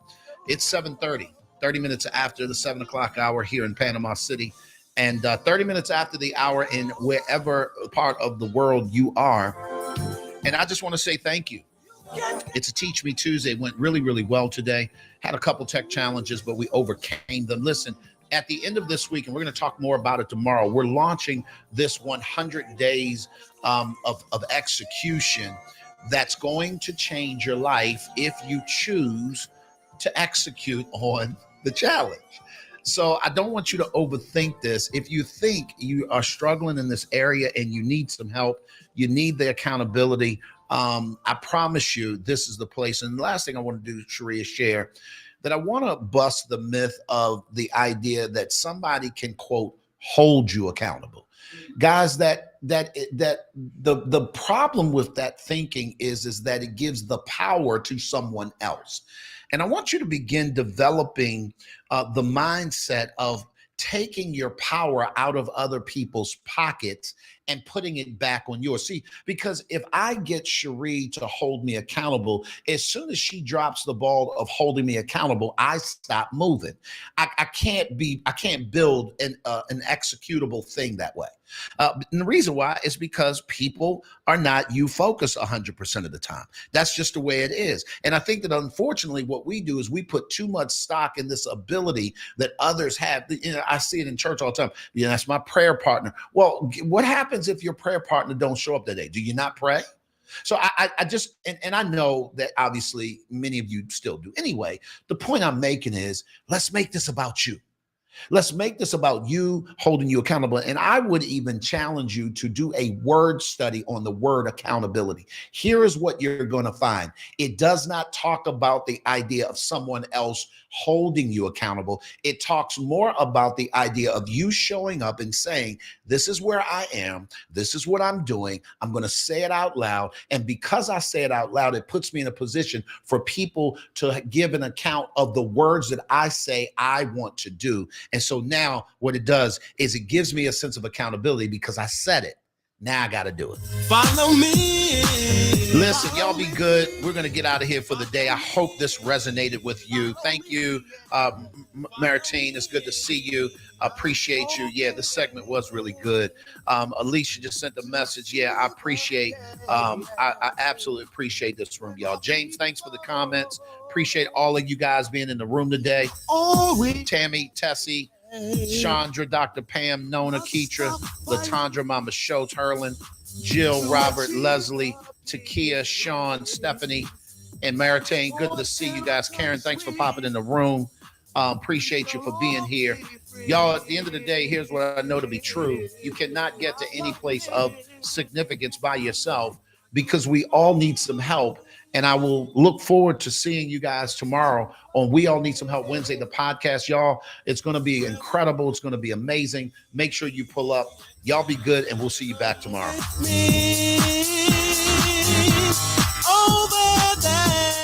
It's 7:30, 30 minutes after the 7 o'clock hour here in Panama City, and 30 minutes after the hour in wherever part of the world you are. And I just want to say thank you. It's a Teach Me Tuesday. Went really, really well today. Had a couple tech challenges, but we overcame them. Listen, at the end of this week, and we're going to talk more about it tomorrow, we're launching this 100 days of execution that's going to change your life if you choose to execute on the challenge. So I don't want you to overthink this. If you think you are struggling in this area and you need some help, you need the accountability, I promise you this is the place. And the last thing I want to do, Sharia, share that I want to bust the myth of the idea that somebody can, quote, hold you accountable. Guys, that the problem with that thinking is that it gives the power to someone else. And I want you to begin developing the mindset of taking your power out of other people's pockets and putting it back on yours. See, because if I get Cherie to hold me accountable, as soon as she drops the ball of holding me accountable, I stop moving. I can't build an executable thing that way. And the reason why is because people are not you focused 100% of the time. That's just the way it is. And I think that unfortunately what we do is we put too much stock in this ability that others have. You know, I see it in church all the time. You know, that's my prayer partner. Well, what happens if your prayer partner don't show up today? Do you not pray? So I just, and I know that obviously many of you still do. Anyway, the point I'm making is let's make this about you. Let's make this about you holding you accountable. And I would even challenge you to do a word study on the word accountability. Here is what you're going to find. It does not talk about the idea of someone else holding you accountable. It talks more about the idea of you showing up and saying, this is where I am. This is what I'm doing. I'm going to say it out loud. And because I say it out loud, it puts me in a position for people to give an account of the words that I say I want to do. And so now what it does is it gives me a sense of accountability because I said it. Now I got to do it. Follow me. Listen, y'all be good. We're going to get out of here for the day. I hope this resonated with you. Thank you, Maritine. It's good to see you. Appreciate you. Yeah, this segment was really good. Alicia just sent a message. Yeah, I appreciate, I absolutely appreciate this room, y'all. James, thanks for the comments. Appreciate all of you guys being in the room today. Tammy, Tessie, Chandra, Dr. Pam, Nona, Keetra, Latondra, Mama Schultz, Herlin, Jill, Robert, Leslie, Takia, Sean, Stephanie, and Maritane. Good to see you guys. Karen, thanks for popping in the room. Appreciate you for being here. Y'all, at the end of the day, here's what I know to be true. You cannot get to any place of significance by yourself because we all need some help. And I will look forward to seeing you guys tomorrow on We All Need Some Help Wednesday, the podcast. Y'all, it's going to be incredible. It's going to be amazing. Make sure you pull up. Y'all be good, and we'll see you back tomorrow.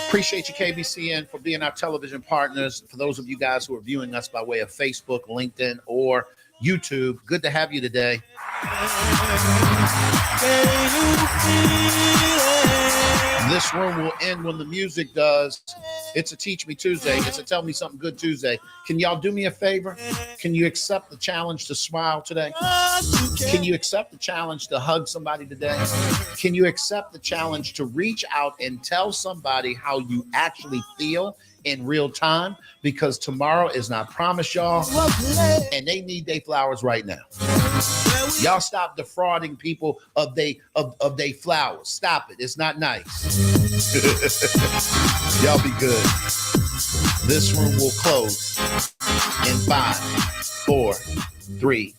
Appreciate you, KBCN, for being our television partners. For those of you guys who are viewing us by way of Facebook, LinkedIn, or YouTube, good to have you today. This room will end when the music does. It's a Teach Me Tuesday. It's a Tell Me Something Good Tuesday. Can y'all do me a favor? Can you accept the challenge to smile today? Can you accept the challenge to hug somebody today? Can you accept the challenge to reach out and tell somebody how you actually feel in real time? Because tomorrow is not promised, y'all, and they need their flowers right now. Y'all stop defrauding people of they flowers. Stop it. It's not nice. Y'all be good. This room will close in 5, 4, 3,